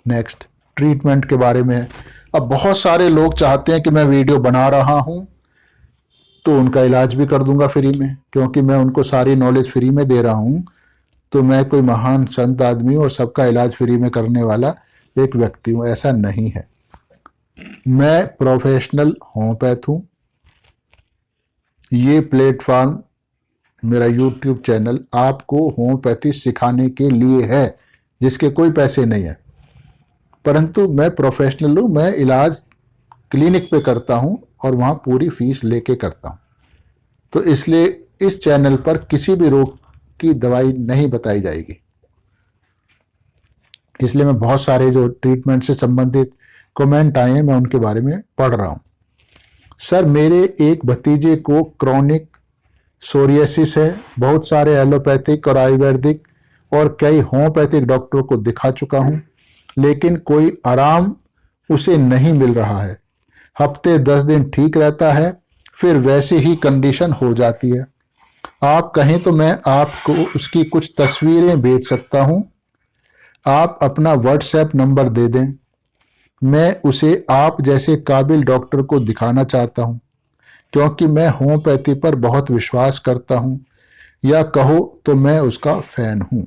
Next, treatment के बारे में। अब बहुत सारे लोग चाहते हैं कि मैं वीडियो बना रहा हूं तो उनका इलाज भी कर दूंगा फ्री में, क्योंकि मैं उनको सारी नॉलेज फ्री में दे रहा हूं। तो मैं कोई महान संत आदमी और सबका इलाज फ्री में करने वाला एक व्यक्ति हूं, ऐसा नहीं है। मैं प्रोफेशनल होम्योपैथ हूं। ये प्लेटफॉर्म, मेरा यूट्यूब चैनल आपको होम्योपैथी सिखाने के लिए है, जिसके कोई पैसे नहीं है। परंतु मैं प्रोफेशनल हूँ, मैं इलाज क्लिनिक पे करता हूँ और वहाँ पूरी फीस लेके करता हूँ। तो इसलिए इस चैनल पर किसी भी रोग की दवाई नहीं बताई जाएगी। इसलिए मैं बहुत सारे जो ट्रीटमेंट से संबंधित कमेंट आए हैं मैं उनके बारे में पढ़ रहा हूँ। सर, मेरे एक भतीजे को क्रॉनिक सोरियासिस है। बहुत सारे एलोपैथिक और आयुर्वेदिक और कई होम्योपैथिक डॉक्टरों को दिखा चुका हूं, लेकिन कोई आराम उसे नहीं मिल रहा है। हफ्ते 10 दिन ठीक रहता है, फिर वैसी ही कंडीशन हो जाती है। आप कहें तो मैं आपको उसकी कुछ तस्वीरें भेज सकता हूं। आप अपना व्हाट्सएप नंबर दे दें। मैं उसे आप जैसे काबिल डॉक्टर को दिखाना चाहता हूं, क्योंकि मैं होम्योपैथी पर बहुत विश्वास करता हूं, या कहो तो मैं उसका फैन हूं।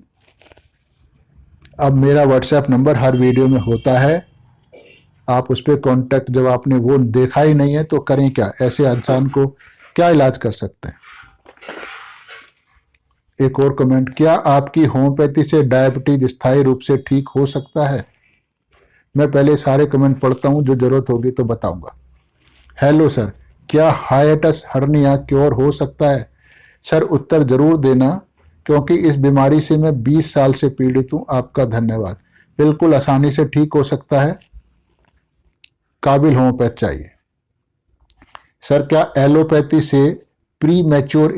अब मेरा व्हाट्सएप नंबर हर वीडियो में होता है, आप उस पर कॉन्टैक्ट, जब आपने वो देखा ही नहीं है तो करें क्या, ऐसे इंसान को क्या इलाज कर सकते हैं। एक और कमेंट, क्या आपकी होम्योपैथी से डायबिटीज स्थायी रूप से ठीक हो सकता है? मैं पहले सारे कमेंट पढ़ता हूं, जो जरूरत होगी तो बताऊंगा। हेलो सर, क्या हाइएटस हर्निया क्योर हो सकता है? सर, उत्तर जरूर देना, क्योंकि इस बीमारी से मैं 20 साल से पीड़ित हूं। आपका धन्यवाद। बिल्कुल आसानी से ठीक हो सकता है, काबिल होम्योपैथ चाहिए। सर, क्या एलोपैथी से प्री मैच्योर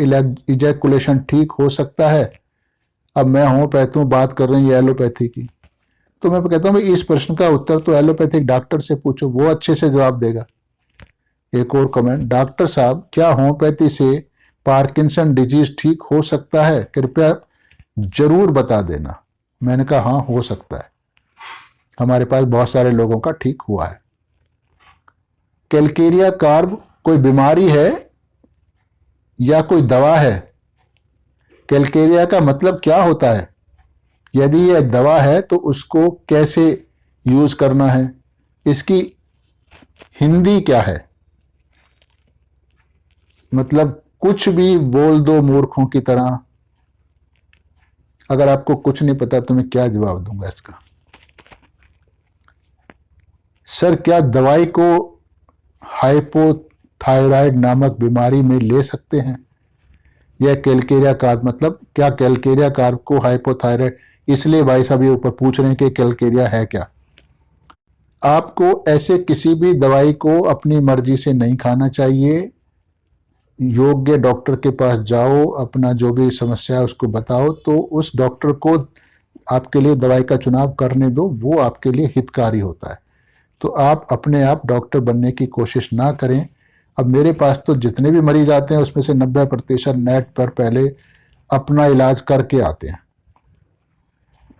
इजैकुलेशन ठीक हो सकता है? अब मैं होम्योपैथ हूं, बात कर रहे हैं ये एलोपैथी की, तो मैं कहता हूं इस प्रश्न का उत्तर तो एलोपैथिक डॉक्टर से पूछो, वो अच्छे से जवाब देगा। एक और कमेंट, डॉक्टर साहब, क्या होम्योपैथी से पार्किंसन डिजीज ठीक हो सकता है? कृपया जरूर बता देना। मैंने कहा हाँ, हो सकता है। हमारे पास बहुत सारे लोगों का ठीक हुआ है। कैलकेरिया कार्ब कोई बीमारी है या कोई दवा है? कैलकेरिया का मतलब क्या होता है? यदि यह दवा है तो उसको कैसे यूज करना है? इसकी हिंदी क्या है? मतलब कुछ भी बोल दो मूर्खों की तरह। अगर आपको कुछ नहीं पता तो मैं क्या जवाब दूंगा इसका। सर, क्या दवाई को हाइपोथायराइड नामक बीमारी में ले सकते हैं? यह कैलकेरिया कार्ब, मतलब क्या कैलकेरिया कार्ब को हाइपोथायराइड, इसलिए भाई साहब ये ऊपर पूछ रहे हैं कि कैलकेरिया है क्या। आपको ऐसे किसी भी दवाई को अपनी मर्जी से नहीं खाना चाहिए। योग्य डॉक्टर के पास जाओ, अपना जो भी समस्या है उसको बताओ, तो उस डॉक्टर को आपके लिए दवाई का चुनाव करने दो, वो आपके लिए हितकारी होता है। तो आप अपने आप डॉक्टर बनने की कोशिश ना करें। अब मेरे पास तो जितने भी मरीज आते हैं उसमें से 90% नेट पर पहले अपना इलाज करके आते हैं।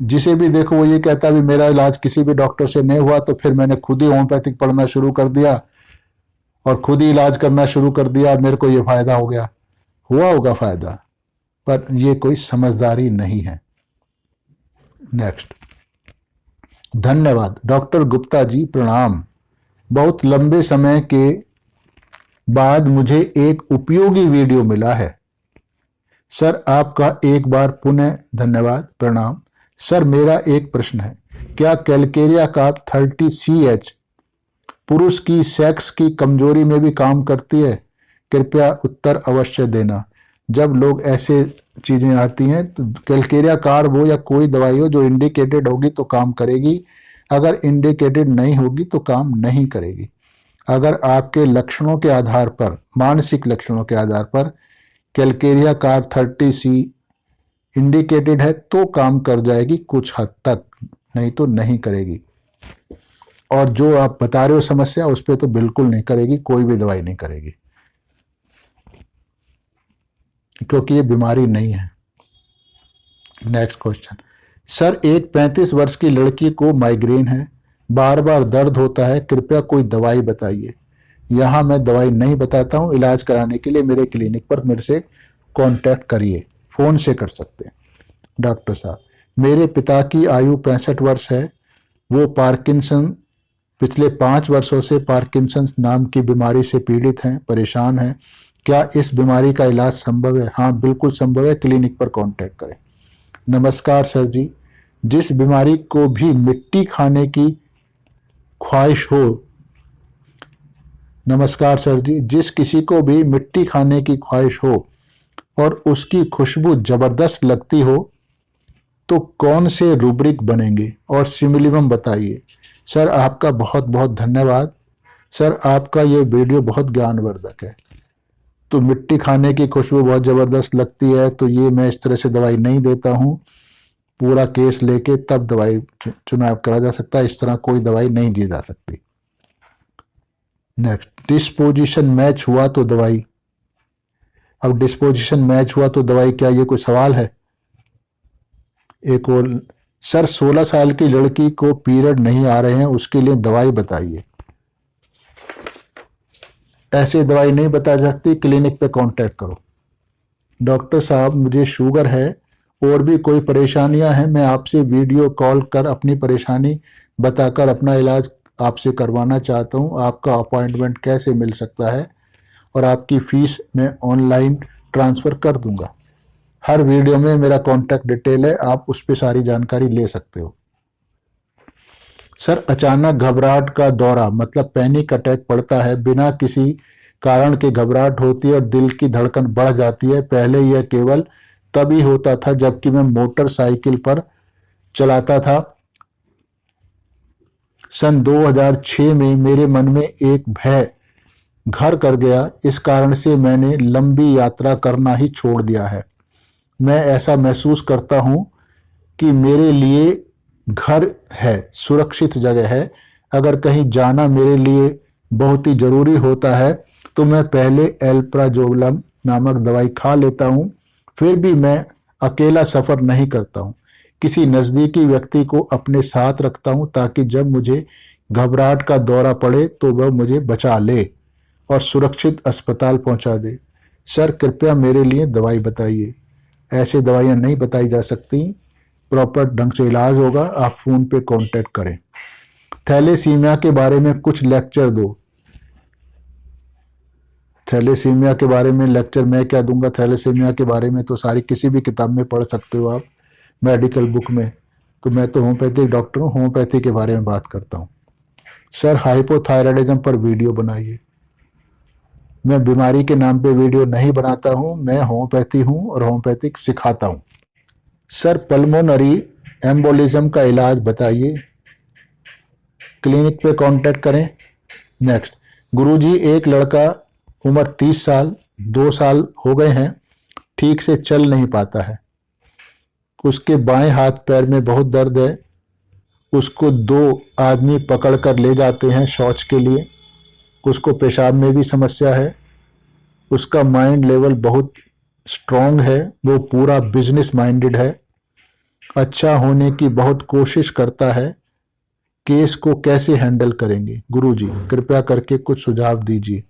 जिसे भी देखो वो ये कहता है भी मेरा इलाज किसी भी डॉक्टर से नहीं हुआ, तो फिर मैंने खुद ही होम्योपैथिक पढ़ना शुरू कर दिया और खुद ही इलाज करना शुरू कर दिया, मेरे को ये फायदा हो गया। हुआ होगा फायदा, पर ये कोई समझदारी नहीं है। नेक्स्ट, धन्यवाद डॉक्टर गुप्ता जी, प्रणाम। बहुत लंबे समय के बाद मुझे एक उपयोगी वीडियो मिला है। सर, आपका एक बार पुनः धन्यवाद, प्रणाम। सर, मेरा एक प्रश्न है, क्या कैलकेरिया कार्ब 30CH पुरुष की सेक्स की कमजोरी में भी काम करती है? कृपया उत्तर अवश्य देना। जब लोग ऐसे चीजें आती हैं तो कैलकेरिया कार्ब हो या कोई दवाई हो, जो इंडिकेटेड होगी तो काम करेगी, अगर इंडिकेटेड नहीं होगी तो काम नहीं करेगी। अगर आपके लक्षणों के आधार पर, मानसिक लक्षणों के आधार पर कैलकेरिया कार्ब 30C इंडिकेटेड है तो काम कर जाएगी कुछ हद तक, नहीं तो नहीं करेगी। और जो आप बता रहे हो समस्या, उस पर तो बिल्कुल नहीं करेगी, कोई भी दवाई नहीं करेगी, क्योंकि ये बीमारी नहीं है। नेक्स्ट क्वेश्चन, सर, एक 35 वर्ष की लड़की को माइग्रेन है, बार बार दर्द होता है, कृपया कोई दवाई बताइए। यहाँ मैं दवाई नहीं बताता हूँ। इलाज कराने के लिए मेरे क्लिनिक पर मेरे से कांटेक्ट करिए, फ़ोन से कर सकते हैं। डॉक्टर साहब, मेरे पिता की आयु 65 वर्ष है, वो पार्किंसन पिछले 5 वर्षों से पार्किंसन नाम की बीमारी से पीड़ित हैं, परेशान हैं। क्या इस बीमारी का इलाज संभव है? हाँ, बिल्कुल संभव है, क्लिनिक पर कांटेक्ट करें। नमस्कार सर जी, जिस बीमारी को भी मिट्टी खाने की ख्वाहिश हो, नमस्कार सर जी, जिस किसी को भी मिट्टी खाने की ख्वाहिश हो और उसकी खुशबू जबरदस्त लगती हो, तो कौन से रूब्रिक बनेंगे और सिमिलिमम बताइए। सर, आपका बहुत बहुत धन्यवाद। सर, आपका ये वीडियो बहुत ज्ञानवर्धक है। तो मिट्टी खाने की खुशबू बहुत ज़बरदस्त लगती है, तो ये मैं इस तरह से दवाई नहीं देता हूँ। पूरा केस लेके तब दवाई चुनाव करा जा सकता है, इस तरह कोई दवाई नहीं दी जा सकती। नेक्स्ट, डिस्पोजिशन मैच हुआ तो दवाई। अब डिस्पोजिशन मैच हुआ तो दवाई, क्या ये कोई सवाल है? एक और, सर 16 साल की लड़की को पीरियड नहीं आ रहे हैं, उसके लिए दवाई बताइए। ऐसे दवाई नहीं बता सकती, क्लिनिक पे कांटेक्ट करो। डॉक्टर साहब, मुझे शुगर है और भी कोई परेशानियां हैं, मैं आपसे वीडियो कॉल कर अपनी परेशानी बताकर अपना इलाज आपसे करवाना चाहता हूं। आपका अपॉइंटमेंट कैसे मिल सकता है? और आपकी फ़ीस मैं ऑनलाइन ट्रांसफ़र कर दूंगा। हर वीडियो में मेरा कॉन्टैक्ट डिटेल है, आप उस पर सारी जानकारी ले सकते हो। सर, अचानक घबराहट का दौरा मतलब पैनिक अटैक पड़ता है, बिना किसी कारण के घबराहट होती है और दिल की धड़कन बढ़ जाती है। पहले यह केवल तभी होता था जबकि मैं मोटरसाइकिल पर चलाता था। सन 2006 में मेरे मन में एक भय घर कर गया, इस कारण से मैंने लंबी यात्रा करना ही छोड़ दिया है। मैं ऐसा महसूस करता हूँ कि मेरे लिए घर है, सुरक्षित जगह है। अगर कहीं जाना मेरे लिए बहुत ही ज़रूरी होता है तो मैं पहले एल्प्राजोलम नामक दवाई खा लेता हूँ, फिर भी मैं अकेला सफ़र नहीं करता हूँ। किसी नज़दीकी व्यक्ति को अपने साथ रखता हूँ ताकि जब मुझे घबराहट का दौरा पड़े तो वह मुझे बचा ले और सुरक्षित अस्पताल पहुँचा दे। सर, कृपया मेरे लिए दवाई बताइए। ऐसे दवाइयाँ नहीं बताई जा सकती, प्रॉपर ढंग से इलाज होगा, आप फ़ोन पे कांटेक्ट करें। थैलेसीमिया के बारे में कुछ लेक्चर दो। थैलेसीमिया के बारे में लेक्चर मैं क्या दूंगा? थैलेसीमिया के बारे में तो सारी किसी भी किताब में पढ़ सकते हो आप, मेडिकल बुक में। तो मैं तो होम्योपैथिक डॉक्टर हूँ, होम्योपैथी के बारे में बात करता हूँ। सर, हाइपोथायराइडिज्म पर वीडियो बनाइए। मैं बीमारी के नाम पे वीडियो नहीं बनाता हूँ, मैं होम्योपैथी हूँ और होम्योपैथिक सिखाता हूँ। सर, पल्मोनरी एम्बोलिज्म का इलाज बताइए, क्लिनिक पे कांटेक्ट करें। नेक्स्ट, गुरुजी, एक लड़का उम्र 30 साल 2 साल हो गए हैं, ठीक से चल नहीं पाता है। उसके बाएं हाथ पैर में बहुत दर्द है। उसको 2 आदमी पकड़ कर ले जाते हैं शौच के लिए। उसको पेशाब में भी समस्या है। उसका माइंड लेवल बहुत स्ट्रांग है, वो पूरा बिजनेस माइंडेड है, अच्छा होने की बहुत कोशिश करता है। केस को कैसे हैंडल करेंगे? गुरुजी, कृपया करके कुछ सुझाव दीजिए।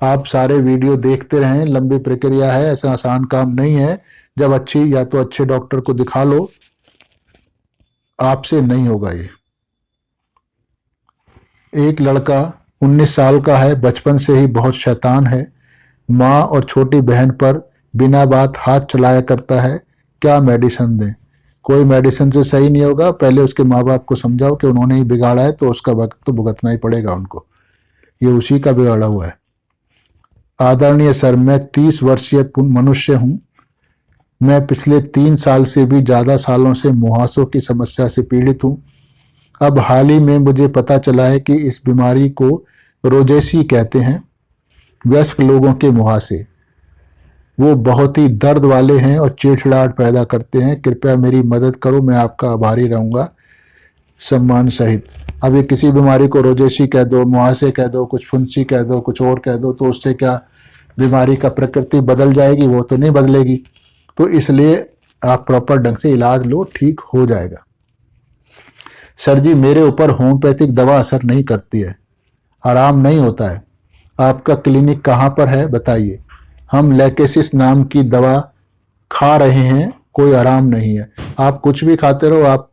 आप सारे वीडियो देखते रहें, लंबी प्रक्रिया है, ऐसा आसान काम नहीं है। जब या तो अच्छे डॉक्टर को दिखा लो, आपसे नहीं होगा ये। एक लड़का 19 साल का है, बचपन से ही बहुत शैतान है, माँ और छोटी बहन पर बिना बात हाथ चलाया करता है, क्या मेडिसिन दें? कोई मेडिसिन से सही नहीं होगा, पहले उसके माँ बाप को समझाओ कि उन्होंने ही बिगाड़ा है तो उसका वक्त तो भुगतना ही पड़ेगा उनको, ये उसी का बिगाड़ा हुआ है। आदरणीय सर, मैं 30 वर्षीय मनुष्य हूँ। मैं पिछले 3 साल से भी ज़्यादा सालों से मुहासों की समस्या से पीड़ित हूँ। अब हाल ही में मुझे पता चला है कि इस बीमारी को रोजेसी कहते हैं। वयस्क लोगों के मुहासे वो बहुत ही दर्द वाले हैं और चिड़चिड़ाहट पैदा करते हैं। कृपया मेरी मदद करो, मैं आपका आभारी रहूँगा सम्मान सहित। अब ये किसी बीमारी को रोजेसी कह दो, मुहासे कह दो, कुछ फुंसी कह दो, कुछ और कह दो, तो उससे क्या बीमारी का प्रकृति बदल जाएगी? वो तो नहीं बदलेगी। तो इसलिए आप प्रॉपर ढंग से इलाज लो, ठीक हो जाएगा। सर जी मेरे ऊपर होम्योपैथिक दवा असर नहीं करती है, आराम नहीं होता है, आपका क्लिनिक कहाँ पर है बताइए। हम लैकेसिस नाम की दवा खा रहे हैं, कोई आराम नहीं है। आप कुछ भी खाते रहो, आप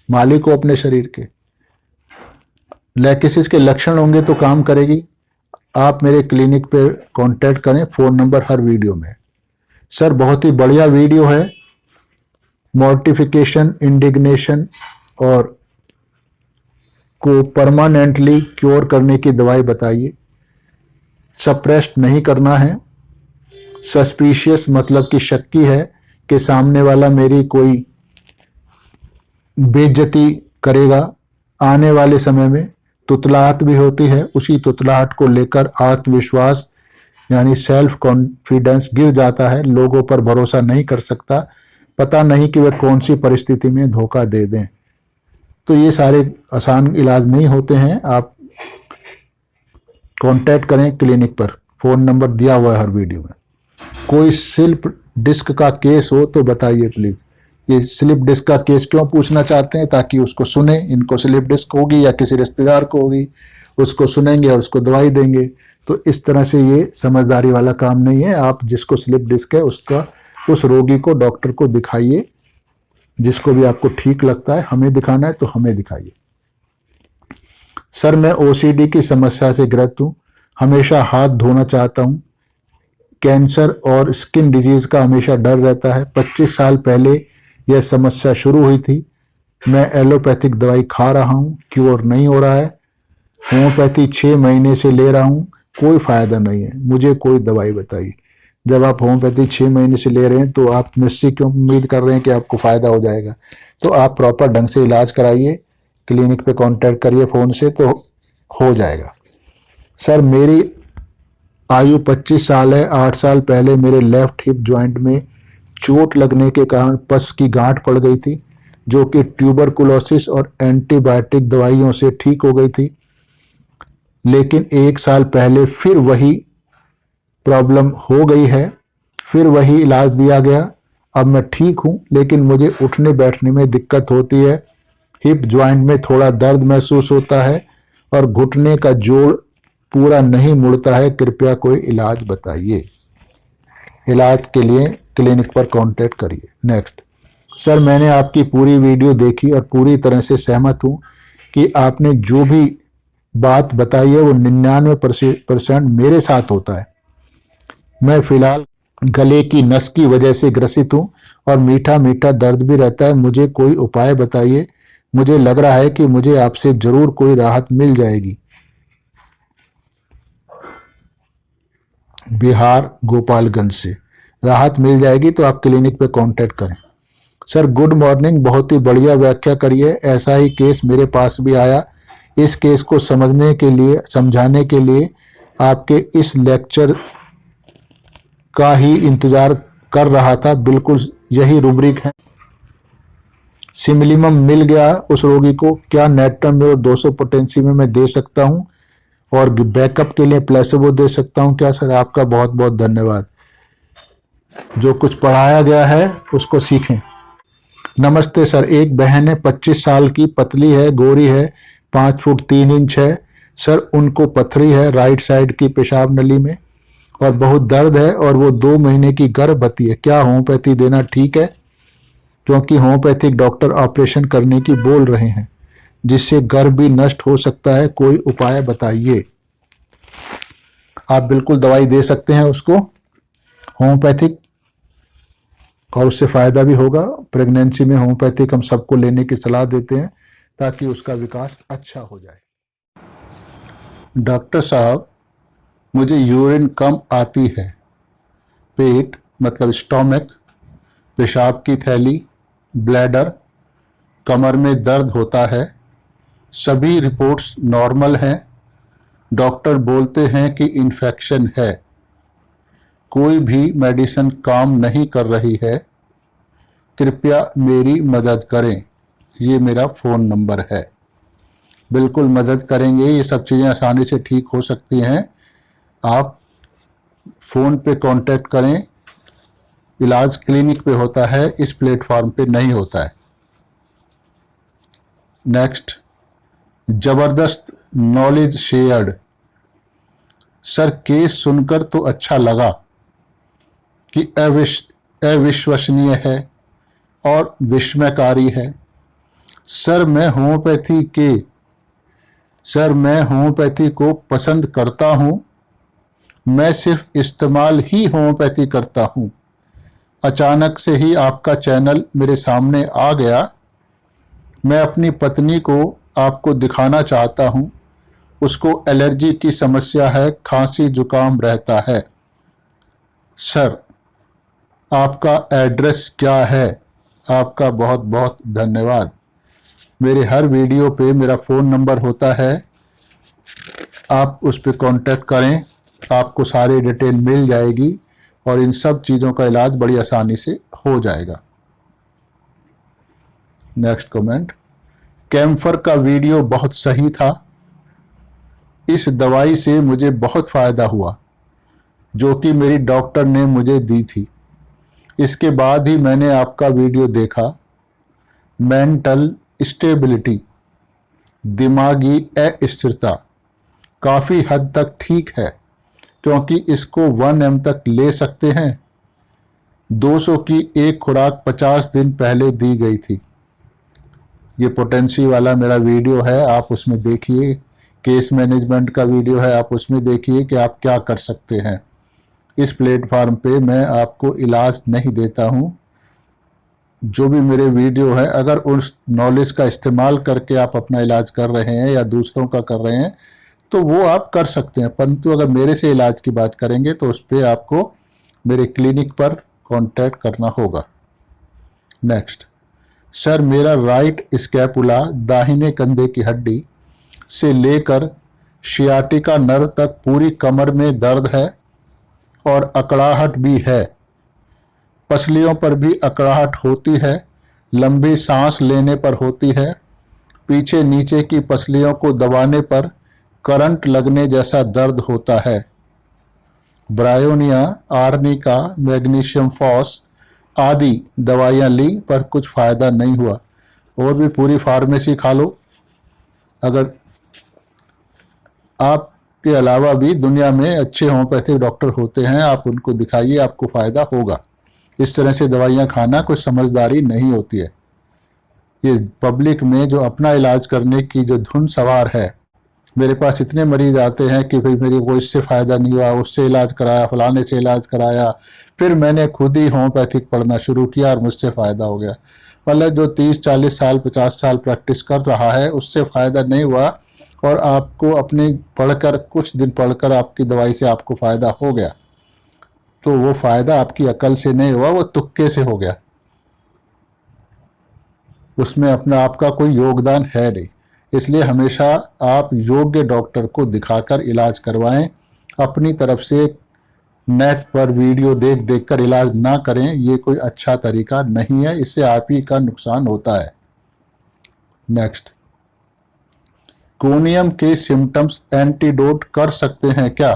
मालिक हो अपने शरीर के। लैकेसिस के लक्षण होंगे तो काम करेगी। आप मेरे क्लिनिक पे कांटेक्ट करें, फ़ोन नंबर हर वीडियो में। सर बहुत ही बढ़िया वीडियो है, मॉर्टिफिकेशन, इंडिग्नेशन और को परमानेंटली क्योर करने की दवाई बताइए। सप्रेस्ड नहीं करना है। सस्पिशियस मतलब कि शक्की है कि सामने वाला मेरी कोई बेइज्जती करेगा। आने वाले समय में तुतलाहट भी होती है, उसी तुतलाहट को लेकर आत्मविश्वास यानी सेल्फ कॉन्फिडेंस गिर जाता है, लोगों पर भरोसा नहीं कर सकता, पता नहीं कि वह कौन सी परिस्थिति में धोखा दे दें। तो ये सारे आसान इलाज नहीं होते हैं। आप कांटेक्ट करें क्लिनिक पर, फ़ोन नंबर दिया हुआ है हर वीडियो में। कोई स्लिप डिस्क का केस हो तो बताइए प्लीज़। ये स्लिप डिस्क का केस क्यों पूछना चाहते हैं, ताकि उसको सुने। इनको स्लिप डिस्क होगी या किसी रिश्तेदार को होगी, उसको सुनेंगे और उसको दवाई देंगे। तो इस तरह से ये समझदारी वाला काम नहीं है। आप जिसको स्लिप डिस्क है उसका, उस रोगी को, डॉक्टर को दिखाइए, जिसको भी आपको ठीक लगता है। हमें दिखाना है तो हमें दिखाइए। सर मैं ओसीडी की समस्या से ग्रस्त हूँ, हमेशा हाथ धोना चाहता हूँ। कैंसर और स्किन डिजीज का हमेशा डर रहता है। 25 साल पहले यह समस्या शुरू हुई थी। मैं एलोपैथिक दवाई खा रहा हूँ, क्योर नहीं हो रहा है। होम्योपैथी 6 महीने से ले रहा हूँ, कोई फायदा नहीं है। मुझे कोई दवाई बताइए। जब आप होम्योपैथी 6 महीने से ले रहे हैं तो आप मुझसे क्यों उम्मीद कर रहे हैं कि आपको फायदा हो जाएगा। तो आप प्रॉपर ढंग से इलाज कराइए, क्लिनिक पे कांटेक्ट करिए फ़ोन से, तो हो जाएगा। सर मेरी आयु 25 साल है। 8 साल पहले मेरे लेफ्ट हिप जॉइंट में चोट लगने के कारण पस की गांठ पड़ गई थी, जो कि ट्यूबरकुलोसिस और एंटीबायोटिक दवाइयों से ठीक हो गई थी। लेकिन 1 साल पहले फिर वही प्रॉब्लम हो गई है, फिर वही इलाज दिया गया। अब मैं ठीक हूँ, लेकिन मुझे उठने बैठने में दिक्कत होती है। हिप जॉइंट में थोड़ा दर्द महसूस होता है और घुटने का जोड़ पूरा नहीं मुड़ता है। कृपया कोई इलाज बताइए। इलाज के लिए क्लिनिक पर कांटेक्ट करिए। नेक्स्ट, सर मैंने आपकी पूरी वीडियो देखी और पूरी तरह से सहमत हूँ कि आपने जो भी बात बताई है वो 99% मेरे साथ होता है। मैं फिलहाल गले की नस की वजह से ग्रसित हूँ और मीठा मीठा दर्द भी रहता है। मुझे कोई उपाय बताइए। मुझे लग रहा है कि मुझे आपसे जरूर कोई राहत मिल जाएगी। बिहार गोपालगंज से राहत मिल जाएगी तो आप क्लिनिक पे कांटेक्ट करें। सर गुड मॉर्निंग, बहुत ही बढ़िया व्याख्या करिए। ऐसा ही केस मेरे पास भी आया। इस केस को समझाने के लिए आपके इस लेक्चर का ही इंतजार कर रहा था। बिल्कुल यही रूब्रिक है। सिमिलिमम मिल गया उस रोगी को। क्या नेट्रम में और 200 पोटेंसी में मैं दे सकता हूँ और बैकअप के लिए प्लेसेबो दे सकता हूँ क्या? सर आपका बहुत बहुत धन्यवाद। जो कुछ पढ़ाया गया है उसको सीखें। नमस्ते सर, एक बहन है 25 साल की, पतली है, गोरी है, 5 फुट 3 इंच है। सर उनको पथरी है राइट साइड की पेशाब नली में और बहुत दर्द है और वो 2 महीने की गर्भवती है। क्या होम्योपैथी देना ठीक है? क्योंकि होम्योपैथिक डॉक्टर ऑपरेशन करने की बोल रहे हैं, जिससे गर्भ भी नष्ट हो सकता है। कोई उपाय बताइए। आप बिल्कुल दवाई दे सकते हैं उसको होम्योपैथिक, और उससे फ़ायदा भी होगा। प्रेगनेंसी में होम्योपैथिक हम सबको लेने की सलाह देते हैं ताकि उसका विकास अच्छा हो जाए। डॉक्टर साहब मुझे यूरिन कम आती है, पेट मतलब स्टोमक, पेशाब की थैली, ब्लैडर, कमर में दर्द होता है। सभी रिपोर्ट्स नॉर्मल हैं। डॉक्टर बोलते हैं कि इन्फेक्शन है। कोई भी मेडिसिन काम नहीं कर रही है। कृपया मेरी मदद करें। ये मेरा फ़ोन नंबर है। बिल्कुल मदद करेंगे। ये सब चीज़ें आसानी से ठीक हो सकती हैं। आप फ़ोन पे कांटेक्ट करें इलाज क्लिनिक पे होता है, इस प्लेटफॉर्म पे नहीं होता है। नेक्स्ट, जबरदस्त नॉलेज शेयर्ड। सर केस सुनकर तो अच्छा लगा कि अविश्वसनीय है और विस्मयकारी है। सर मैं होम्योपैथी को पसंद करता हूं। मैं सिर्फ इस्तेमाल ही होम्योपैथी करता हूं। अचानक से ही आपका चैनल मेरे सामने आ गया। मैं अपनी पत्नी को आपको दिखाना चाहता हूं। उसको एलर्जी की समस्या है, खांसी जुकाम रहता है। सर आपका एड्रेस क्या है? आपका बहुत बहुत धन्यवाद। मेरे हर वीडियो पे मेरा फ़ोन नंबर होता है, आप उस पर कांटेक्ट करें, आपको सारी डिटेल मिल जाएगी और इन सब चीज़ों का इलाज बड़ी आसानी से हो जाएगा। नेक्स्ट कमेंट, कैम्फर का वीडियो बहुत सही था। इस दवाई से मुझे बहुत फ़ायदा हुआ जो कि मेरी डॉक्टर ने मुझे दी थी। इसके बाद ही मैंने आपका वीडियो देखा। मेंटल स्टेबिलिटी, दिमागी अस्थिरता काफ़ी हद तक ठीक है क्योंकि इसको 1 mg तक ले सकते हैं। 200 की एक खुराक 50 दिन पहले दी गई थी। ये पोटेंसी वाला मेरा वीडियो है, आप उसमें देखिए। केस मैनेजमेंट का वीडियो है, आप उसमें देखिए कि आप क्या कर सकते हैं। इस प्लेटफॉर्म पे मैं आपको इलाज नहीं देता हूँ। जो भी मेरे वीडियो है, अगर उस नॉलेज का इस्तेमाल करके आप अपना इलाज कर रहे हैं या दूसरों का कर रहे हैं तो वो आप कर सकते हैं, परंतु अगर मेरे से इलाज की बात करेंगे तो उस पर आपको मेरे क्लिनिक पर कांटेक्ट करना होगा। नेक्स्ट, सर मेरा राइट स्कैपुला, दाहिने कंधे की हड्डी से लेकर शियाटिका नर्व तक पूरी कमर में दर्द है और अकड़ाहट भी है। पसलियों पर भी अकड़ाहट होती है, लंबी सांस लेने पर होती है। पीछे नीचे की पसलियों को दबाने पर करंट लगने जैसा दर्द होता है। ब्रायोनिया, आर्निका, मैग्नीशियम फॉस आदि दवाइयाँ ली पर कुछ फ़ायदा नहीं हुआ। और भी पूरी फार्मेसी खा लो। अगर आपके अलावा भी दुनिया में अच्छे होम्योपैथिक डॉक्टर होते हैं, आप उनको दिखाइए, आपको फ़ायदा होगा। इस तरह से दवाइयाँ खाना कोई समझदारी नहीं होती है। ये पब्लिक में जो अपना इलाज करने की जो धुन सवार है, मेरे पास इतने मरीज आते हैं कि भाई मेरे को इससे फ़ायदा नहीं हुआ, उससे इलाज कराया, फलाने से इलाज कराया, फिर मैंने खुद ही होम्योपैथिक पढ़ना शुरू किया और मुझसे फ़ायदा हो गया। मतलब जो 30-40 साल 50 साल प्रैक्टिस कर रहा है उससे फ़ायदा नहीं हुआ और आपको अपने पढ़कर कुछ दिन पढ़कर आपकी दवाई से आपको फ़ायदा हो गया, तो वो फ़ायदा आपकी अकल से नहीं हुआ, वो तुक्के से हो गया। उसमें अपना आपका कोई योगदान है नहीं। इसलिए हमेशा आप योग्य डॉक्टर को दिखाकर इलाज करवाएं। अपनी तरफ से नेट पर वीडियो देख देख कर इलाज ना करें, ये कोई अच्छा तरीका नहीं है, इससे आप ही का नुकसान होता है। नेक्स्ट, कोनियम के सिम्टम्स एंटीडोट कर सकते हैं क्या?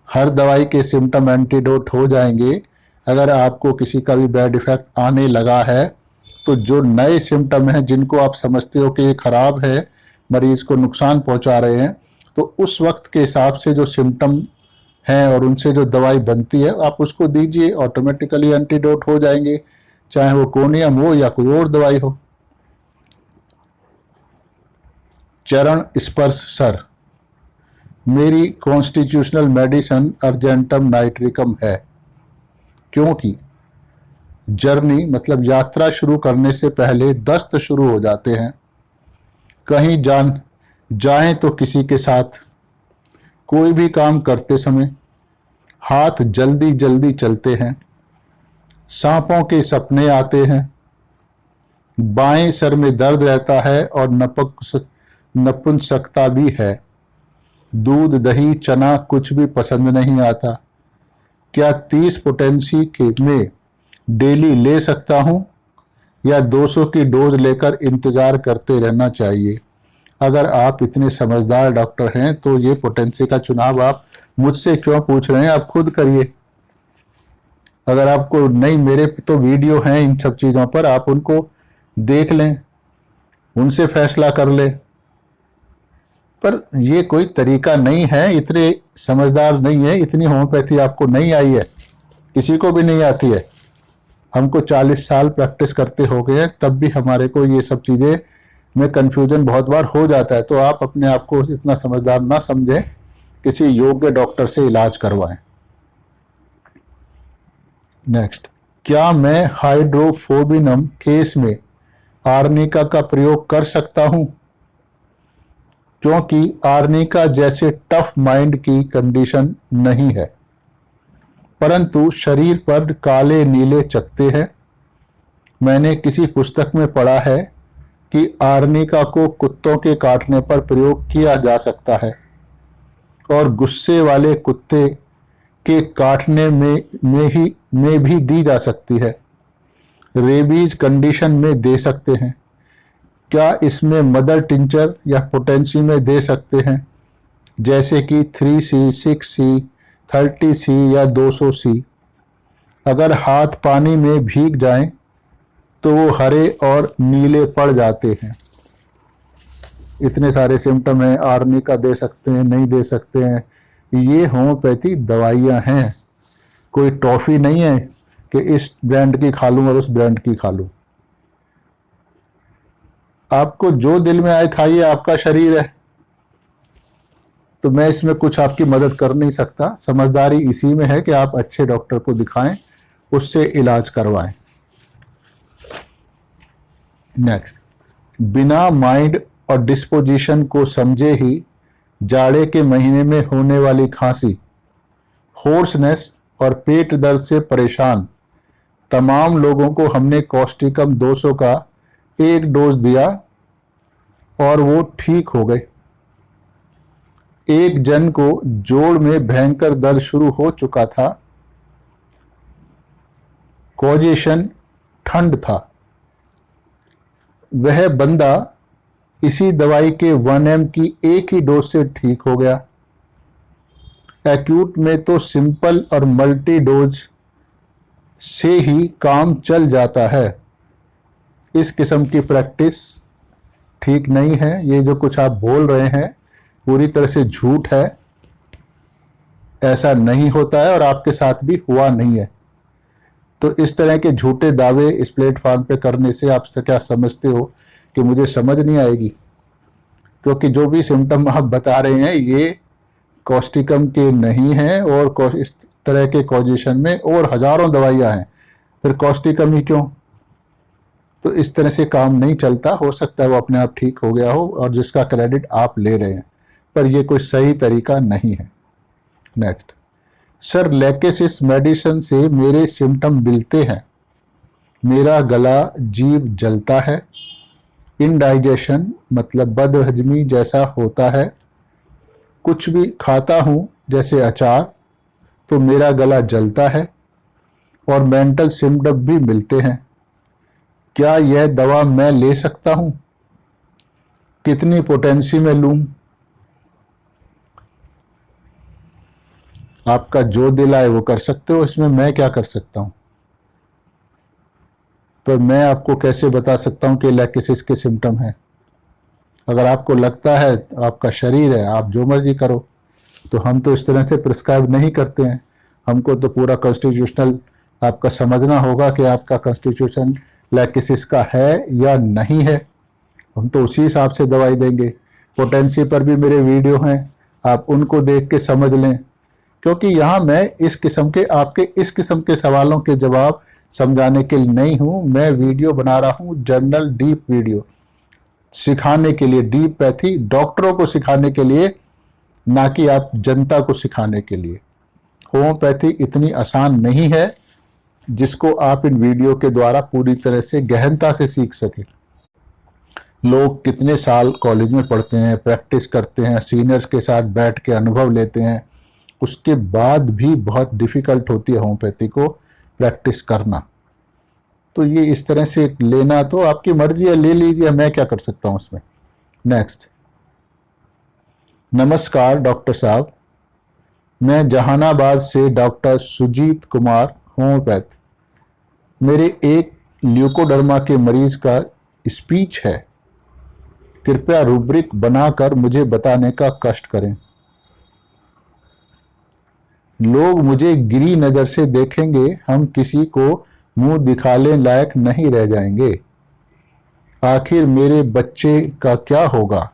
हर दवाई के सिम्टम एंटीडोट हो जाएंगे। अगर आपको किसी का भी बैड इफेक्ट आने लगा है तो जो नए सिम्टम हैं जिनको आप समझते हो कि ये खराब है, मरीज को नुकसान पहुंचा रहे हैं, तो उस वक्त के हिसाब से जो सिम्टम हैं और उनसे जो दवाई बनती है आप उसको दीजिए, ऑटोमेटिकली एंटीडोट हो जाएंगे, चाहे वो कोनियम हो या कोई और दवाई हो। चरण स्पर्श, सर मेरी कॉन्स्टिट्यूशनल मेडिसिन अर्जेंटम नाइट्रिकम है क्योंकि जर्नी मतलब यात्रा शुरू करने से पहले दस्त शुरू हो जाते हैं। कहीं जाएं तो किसी के साथ, कोई भी काम करते समय हाथ जल्दी जल्दी चलते हैं, सांपों के सपने आते हैं, बाएं सर में दर्द रहता है और नपुंसकता भी है। दूध दही चना कुछ भी पसंद नहीं आता। क्या 30 पोटेंसी के में डेली ले सकता हूं या 200 की डोज लेकर इंतजार करते रहना चाहिए? अगर आप इतने समझदार डॉक्टर हैं तो ये पोटेंसी का चुनाव आप मुझसे क्यों पूछ रहे हैं? आप खुद करिए। अगर आपको नहीं, मेरे तो वीडियो हैं इन सब चीज़ों पर, आप उनको देख लें, उनसे फैसला कर लें। पर ये कोई तरीका नहीं है, इतने समझदार नहीं है, इतनी होम्योपैथी आपको नहीं आई है, किसी को भी नहीं आती है। हमको 40 साल प्रैक्टिस करते हो गए हैं, तब भी हमारे को ये सब चीज़ें में कन्फ्यूजन बहुत बार हो जाता है। तो आप अपने आप को इतना समझदार ना समझें, किसी योग्य डॉक्टर से इलाज करवाएं। नेक्स्ट, क्या मैं हाइड्रोफोबिनम केस में आर्निका का प्रयोग कर सकता हूं? क्योंकि आर्निका जैसे टफ माइंड की कंडीशन नहीं है, परंतु शरीर पर काले नीले चकते हैं। मैंने किसी पुस्तक में पढ़ा है कि आर्निका को कुत्तों के काटने पर प्रयोग किया जा सकता है और गुस्से वाले कुत्ते के काटने में भी दी जा सकती है। रेबीज कंडीशन में दे सकते हैं। क्या इसमें मदर टिंचर या पोटेंसी में दे सकते हैं, जैसे कि 3C, 6C, 30C या 200C? अगर हाथ पानी में भीग जाएं तो वो हरे और नीले पड़ जाते हैं। इतने सारे सिम्टम हैं, आर्निका दे सकते हैं, नहीं दे सकते हैं। ये होम्योपैथी दवाइयाँ हैं, कोई टॉफ़ी नहीं है कि इस ब्रांड की खा लूँ और उस ब्रांड की खा लूँ। आपको जो दिल में आए खाइए, आपका शरीर है, तो मैं इसमें कुछ आपकी मदद कर नहीं सकता। समझदारी इसी में है कि आप अच्छे डॉक्टर को दिखाएं, उससे इलाज करवाएं। नेक्स्ट, बिना माइंड और डिस्पोजिशन को समझे ही जाड़े के महीने में होने वाली खांसी, होर्सनेस और पेट दर्द से परेशान तमाम लोगों को हमने कॉस्टिकम 200 का एक डोज दिया और वो ठीक हो गए। एक जन को जोड़ में भयंकर दर्द शुरू हो चुका था, कॉजेशन ठंड था। वह बंदा इसी दवाई के 1 mg की एक ही डोज से ठीक हो गया। एक्यूट में तो सिंपल और मल्टी डोज से ही काम चल जाता है। इस किस्म की प्रैक्टिस ठीक नहीं है। ये जो कुछ आप बोल रहे हैं पूरी तरह से झूठ है, ऐसा नहीं होता है और आपके साथ भी हुआ नहीं है। तो इस तरह के झूठे दावे इस प्लेटफॉर्म पे करने से आप क्या समझते हो कि मुझे समझ नहीं आएगी? क्योंकि जो भी सिम्टम आप बता रहे हैं ये कॉस्टिकम के नहीं हैं और इस तरह के कॉजेशन में और हजारों दवाइयां हैं, फिर कॉस्टिकम ही क्यों? तो इस तरह से काम नहीं चलता। हो सकता है वो अपने आप ठीक हो गया हो और जिसका क्रेडिट आप ले रहे हैं, पर यह कोई सही तरीका नहीं है। नेक्स्ट, सर लैकेसिस मेडिसिन से मेरे सिम्टम मिलते हैं। मेरा गला, जीभ जलता है, इनडाइजेशन मतलब बदहजमी जैसा होता है। कुछ भी खाता हूँ जैसे अचार तो मेरा गला जलता है और मेंटल सिम्टम भी मिलते हैं। क्या यह दवा मैं ले सकता हूँ? कितनी पोटेंसी में लूँ? आपका जो दिल आए वो कर सकते हो, इसमें मैं क्या कर सकता हूँ? पर मैं आपको कैसे बता सकता हूँ कि लैकेसिस के सिम्टम हैं? अगर आपको लगता है आपका शरीर है, आप जो मर्जी करो, तो हम तो इस तरह से प्रिस्क्राइब नहीं करते हैं। हमको तो पूरा कॉन्स्टिट्यूशनल आपका समझना होगा कि आपका कॉन्स्टिट्यूशन लैकेसिस का है या नहीं है। हम तो उसी हिसाब से दवाई देंगे। पोटेंसी पर भी मेरे वीडियो हैं, आप उनको देख के समझ लें। क्योंकि यहाँ मैं इस किस्म के आपके इस किस्म के सवालों के जवाब समझाने के लिए नहीं हूँ। मैं वीडियो बना रहा हूँ जनरल डीप वीडियो, सिखाने के लिए, डीप पैथी डॉक्टरों को सिखाने के लिए, ना कि आप जनता को सिखाने के लिए। होम्योपैथी इतनी आसान नहीं है जिसको आप इन वीडियो के द्वारा पूरी तरह से गहनता से सीख सके। लोग कितने साल कॉलेज में पढ़ते हैं, प्रैक्टिस करते हैं, सीनियर्स के साथ बैठ के अनुभव लेते हैं, उसके बाद भी बहुत डिफ़िकल्ट होती है होम्योपैथी को प्रैक्टिस करना। तो ये इस तरह से लेना तो आपकी मर्जी है, ले लीजिए, मैं क्या कर सकता हूँ उसमें। नेक्स्ट, नमस्कार डॉक्टर साहब, मैं जहानाबाद से डॉक्टर सुजीत कुमार होम्योपैथ। मेरे एक ल्यूकोडर्मा के मरीज का स्पीच है, कृपया रूब्रिक बनाकर मुझे बताने का कष्ट करें। लोग मुझे गिरी नजर से देखेंगे, हम किसी को मुंह दिखाने लायक नहीं रह जाएंगे। आखिर मेरे बच्चे का क्या होगा?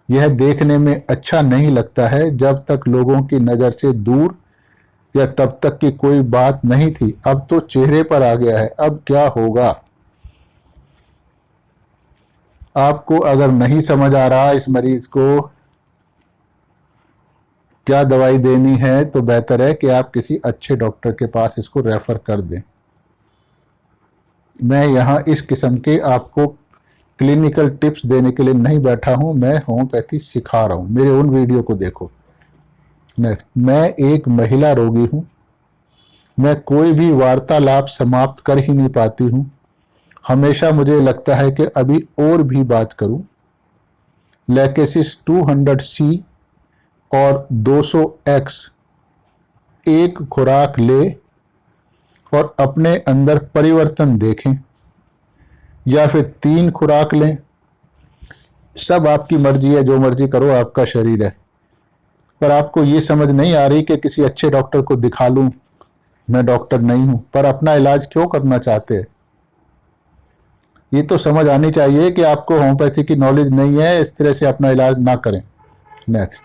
यह देखने में अच्छा नहीं लगता है। जब तक लोगों की नज़र से दूर या तब तक की कोई बात नहीं थी, अब तो चेहरे पर आ गया है। अब क्या होगा? आपको अगर नहीं समझ आ रहा इस मरीज को क्या दवाई देनी है, तो बेहतर है कि आप किसी अच्छे डॉक्टर के पास इसको रेफर कर दें। मैं यहाँ इस किस्म के आपको क्लिनिकल टिप्स देने के लिए नहीं बैठा हूँ, मैं होम्योपैथी सिखा रहा हूँ। मेरे उन वीडियो को देखो। नेक्स्ट, मैं एक महिला रोगी हूँ। मैं कोई भी वार्तालाप समाप्त कर ही नहीं पाती हूँ। हमेशा मुझे लगता है कि अभी और भी बात करूँ। लैकेसिस 200C और 200X एक खुराक ले और अपने अंदर परिवर्तन देखें, या फिर 3 खुराक लें। सब आपकी मर्जी है, जो मर्जी करो, आपका शरीर है। पर आपको ये समझ नहीं आ रही कि किसी अच्छे डॉक्टर को दिखा लूं। मैं डॉक्टर नहीं हूं, पर अपना इलाज क्यों करना चाहते हैं? ये तो समझ आनी चाहिए कि आपको होम्योपैथी की नॉलेज नहीं है, इस तरह से अपना इलाज ना करें। नेक्स्ट,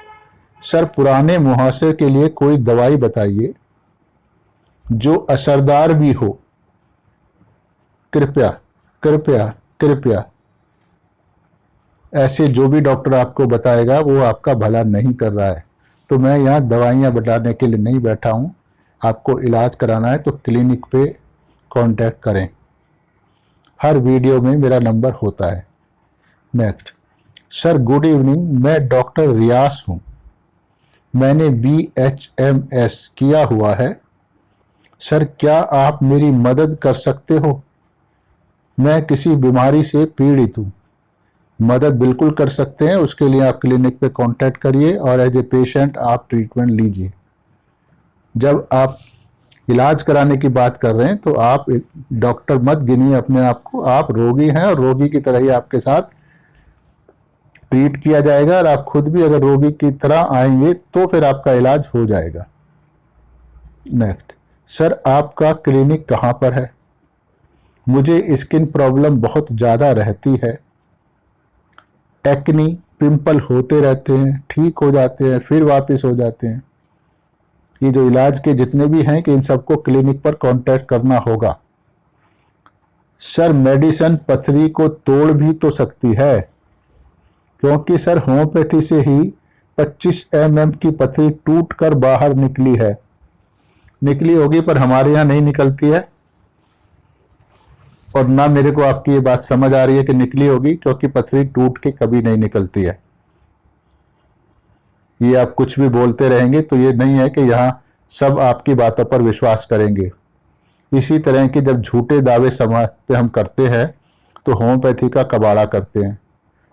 सर पुराने मुहासे के लिए कोई दवाई बताइए जो असरदार भी हो, कृपया कृपया कृपया। ऐसे जो भी डॉक्टर आपको बताएगा वो आपका भला नहीं कर रहा है। तो मैं यहाँ दवाइयाँ बताने के लिए नहीं बैठा हूँ। आपको इलाज कराना है तो क्लिनिक पे कांटेक्ट करें। हर वीडियो में मेरा नंबर होता है। नेक्स्ट, सर गुड इवनिंग, मैं डॉक्टर रियास हूँ। मैंने BHMS किया हुआ है। सर क्या आप मेरी मदद कर सकते हो? मैं किसी बीमारी से पीड़ित हूँ। मदद बिल्कुल कर सकते हैं। उसके लिए आप क्लिनिक पे कांटेक्ट करिए और एज ए पेशेंट आप ट्रीटमेंट लीजिए। जब आप इलाज कराने की बात कर रहे हैं तो आप डॉक्टर मत गिनिए अपने आप को। आप रोगी हैं और रोगी की तरह ही आपके साथ ट्रीट किया जाएगा, और आप खुद भी अगर रोगी की तरह आएंगे तो फिर आपका इलाज हो जाएगा। नेक्स्ट, सर आपका क्लिनिक कहाँ पर है? मुझे स्किन प्रॉब्लम बहुत ज़्यादा रहती है। एक्नी पिंपल होते रहते हैं, ठीक हो जाते हैं, फिर वापस हो जाते हैं। ये जो इलाज के जितने भी हैं कि इन सबको क्लिनिक पर कांटेक्ट करना होगा। सर मेडिसिन पथरी को तोड़ भी तो सकती है, क्योंकि सर होम्योपैथी से ही 25 mm की पथरी टूटकर बाहर निकली है। निकली होगी पर हमारे यहाँ नहीं निकलती है, और ना मेरे को आपकी ये बात समझ आ रही है कि निकली होगी, क्योंकि पथरी टूट के कभी नहीं निकलती है। ये आप कुछ भी बोलते रहेंगे तो ये नहीं है कि यहाँ सब आपकी बातों पर विश्वास करेंगे। इसी तरह के जब झूठे दावे समाज पे हम करते हैं तो होम्योपैथी का कबाड़ा करते हैं।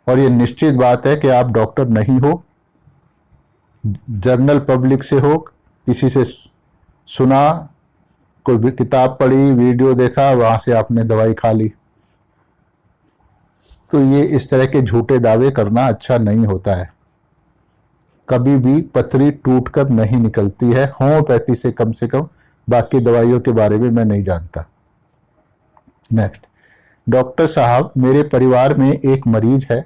और ये निश्चित बात है कि आप डॉक्टर नहीं हो, जनरल पब्लिक से हो, किसी से सुना, कोई भी किताब पढ़ी, वीडियो देखा, वहां से आपने दवाई खा ली। तो ये इस तरह के झूठे दावे करना अच्छा नहीं होता है। कभी भी पथरी टूटकर नहीं निकलती है, होम्योपैथी से कम। बाकी दवाइयों के बारे में मैं नहीं जानता। नेक्स्ट, डॉक्टर साहब मेरे परिवार में एक मरीज है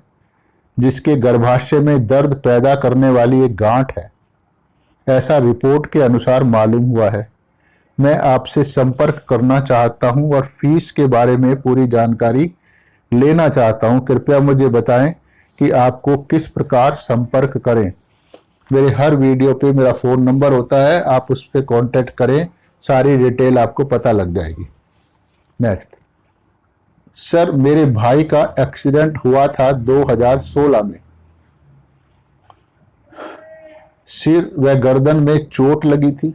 जिसके गर्भाशय में दर्द पैदा करने वाली एक गांठ है, ऐसा रिपोर्ट के अनुसार मालूम हुआ है। मैं आपसे संपर्क करना चाहता हूं और फीस के बारे में पूरी जानकारी लेना चाहता हूं। कृपया मुझे बताएं कि आपको किस प्रकार संपर्क करें। मेरे हर वीडियो पे मेरा फ़ोन नंबर होता है, आप उस पर कॉन्टेक्ट करें, सारी डिटेल आपको पता लग जाएगी। नेक्स्ट, सर मेरे भाई का एक्सीडेंट हुआ था 2016 में। सिर व गर्दन में चोट लगी थी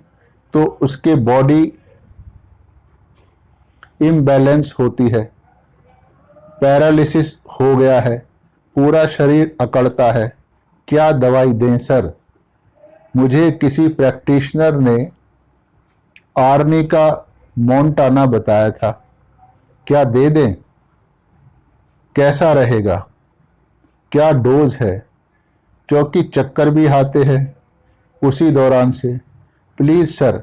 तो उसके बॉडी इम्बैलेंस होती है, पैरालिसिस हो गया है, पूरा शरीर अकड़ता है। क्या दवाई दें सर? मुझे किसी प्रैक्टिशनर ने आर्नी का मोंटाना बताया था, क्या दे दें? कैसा रहेगा? क्या डोज है? क्योंकि चक्कर भी आते हैं उसी दौरान से। प्लीज सर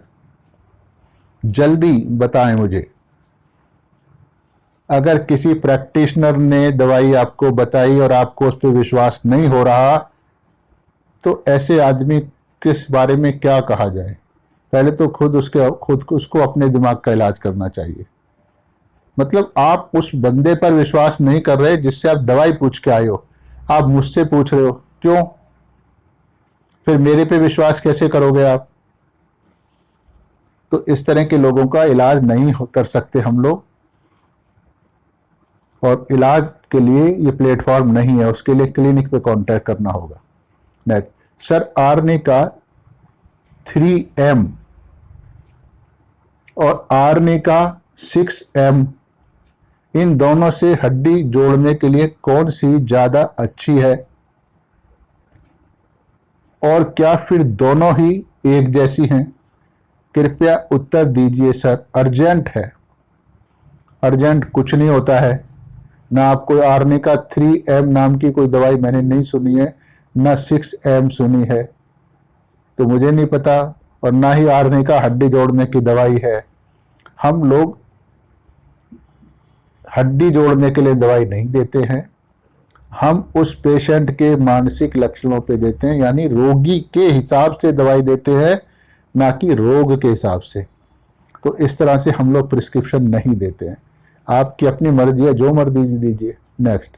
जल्दी बताएं मुझे। अगर किसी प्रैक्टिशनर ने दवाई आपको बताई और आपको उस पर विश्वास नहीं हो रहा, तो ऐसे आदमी किस बारे में क्या कहा जाए? पहले तो खुद उसको अपने दिमाग का इलाज करना चाहिए। मतलब आप उस बंदे पर विश्वास नहीं कर रहे जिससे आप दवाई पूछ के आए हो, आप मुझसे पूछ रहे हो, क्यों? फिर मेरे पे विश्वास कैसे करोगे आप? तो इस तरह के लोगों का इलाज नहीं कर सकते हम लोग, और इलाज के लिए ये प्लेटफॉर्म नहीं है, उसके लिए क्लिनिक पे कांटेक्ट करना होगा। नेक्स्ट, सर आर्नी का 3M और आर्नी का 6M, इन दोनों से हड्डी जोड़ने के लिए कौन सी ज्यादा अच्छी है, और क्या फिर दोनों ही एक जैसी हैं? कृपया उत्तर दीजिए सर, अर्जेंट है। अर्जेंट कुछ नहीं होता है। ना आपको आर्नी का 3M नाम की कोई दवाई मैंने नहीं सुनी है, ना 6M सुनी है, तो मुझे नहीं पता, और ना ही आर्नी का हड्डी जोड़ने की दवाई है। हम लोग हड्डी जोड़ने के लिए दवाई नहीं देते हैं, हम उस पेशेंट के मानसिक लक्षणों पे देते हैं, यानी रोगी के हिसाब से दवाई देते हैं, ना कि रोग के हिसाब से। तो इस तरह से हम लोग प्रिस्क्रिप्शन नहीं देते हैं। आपकी अपनी मर्जी है, जो मर्जी दीजिए। नेक्स्ट,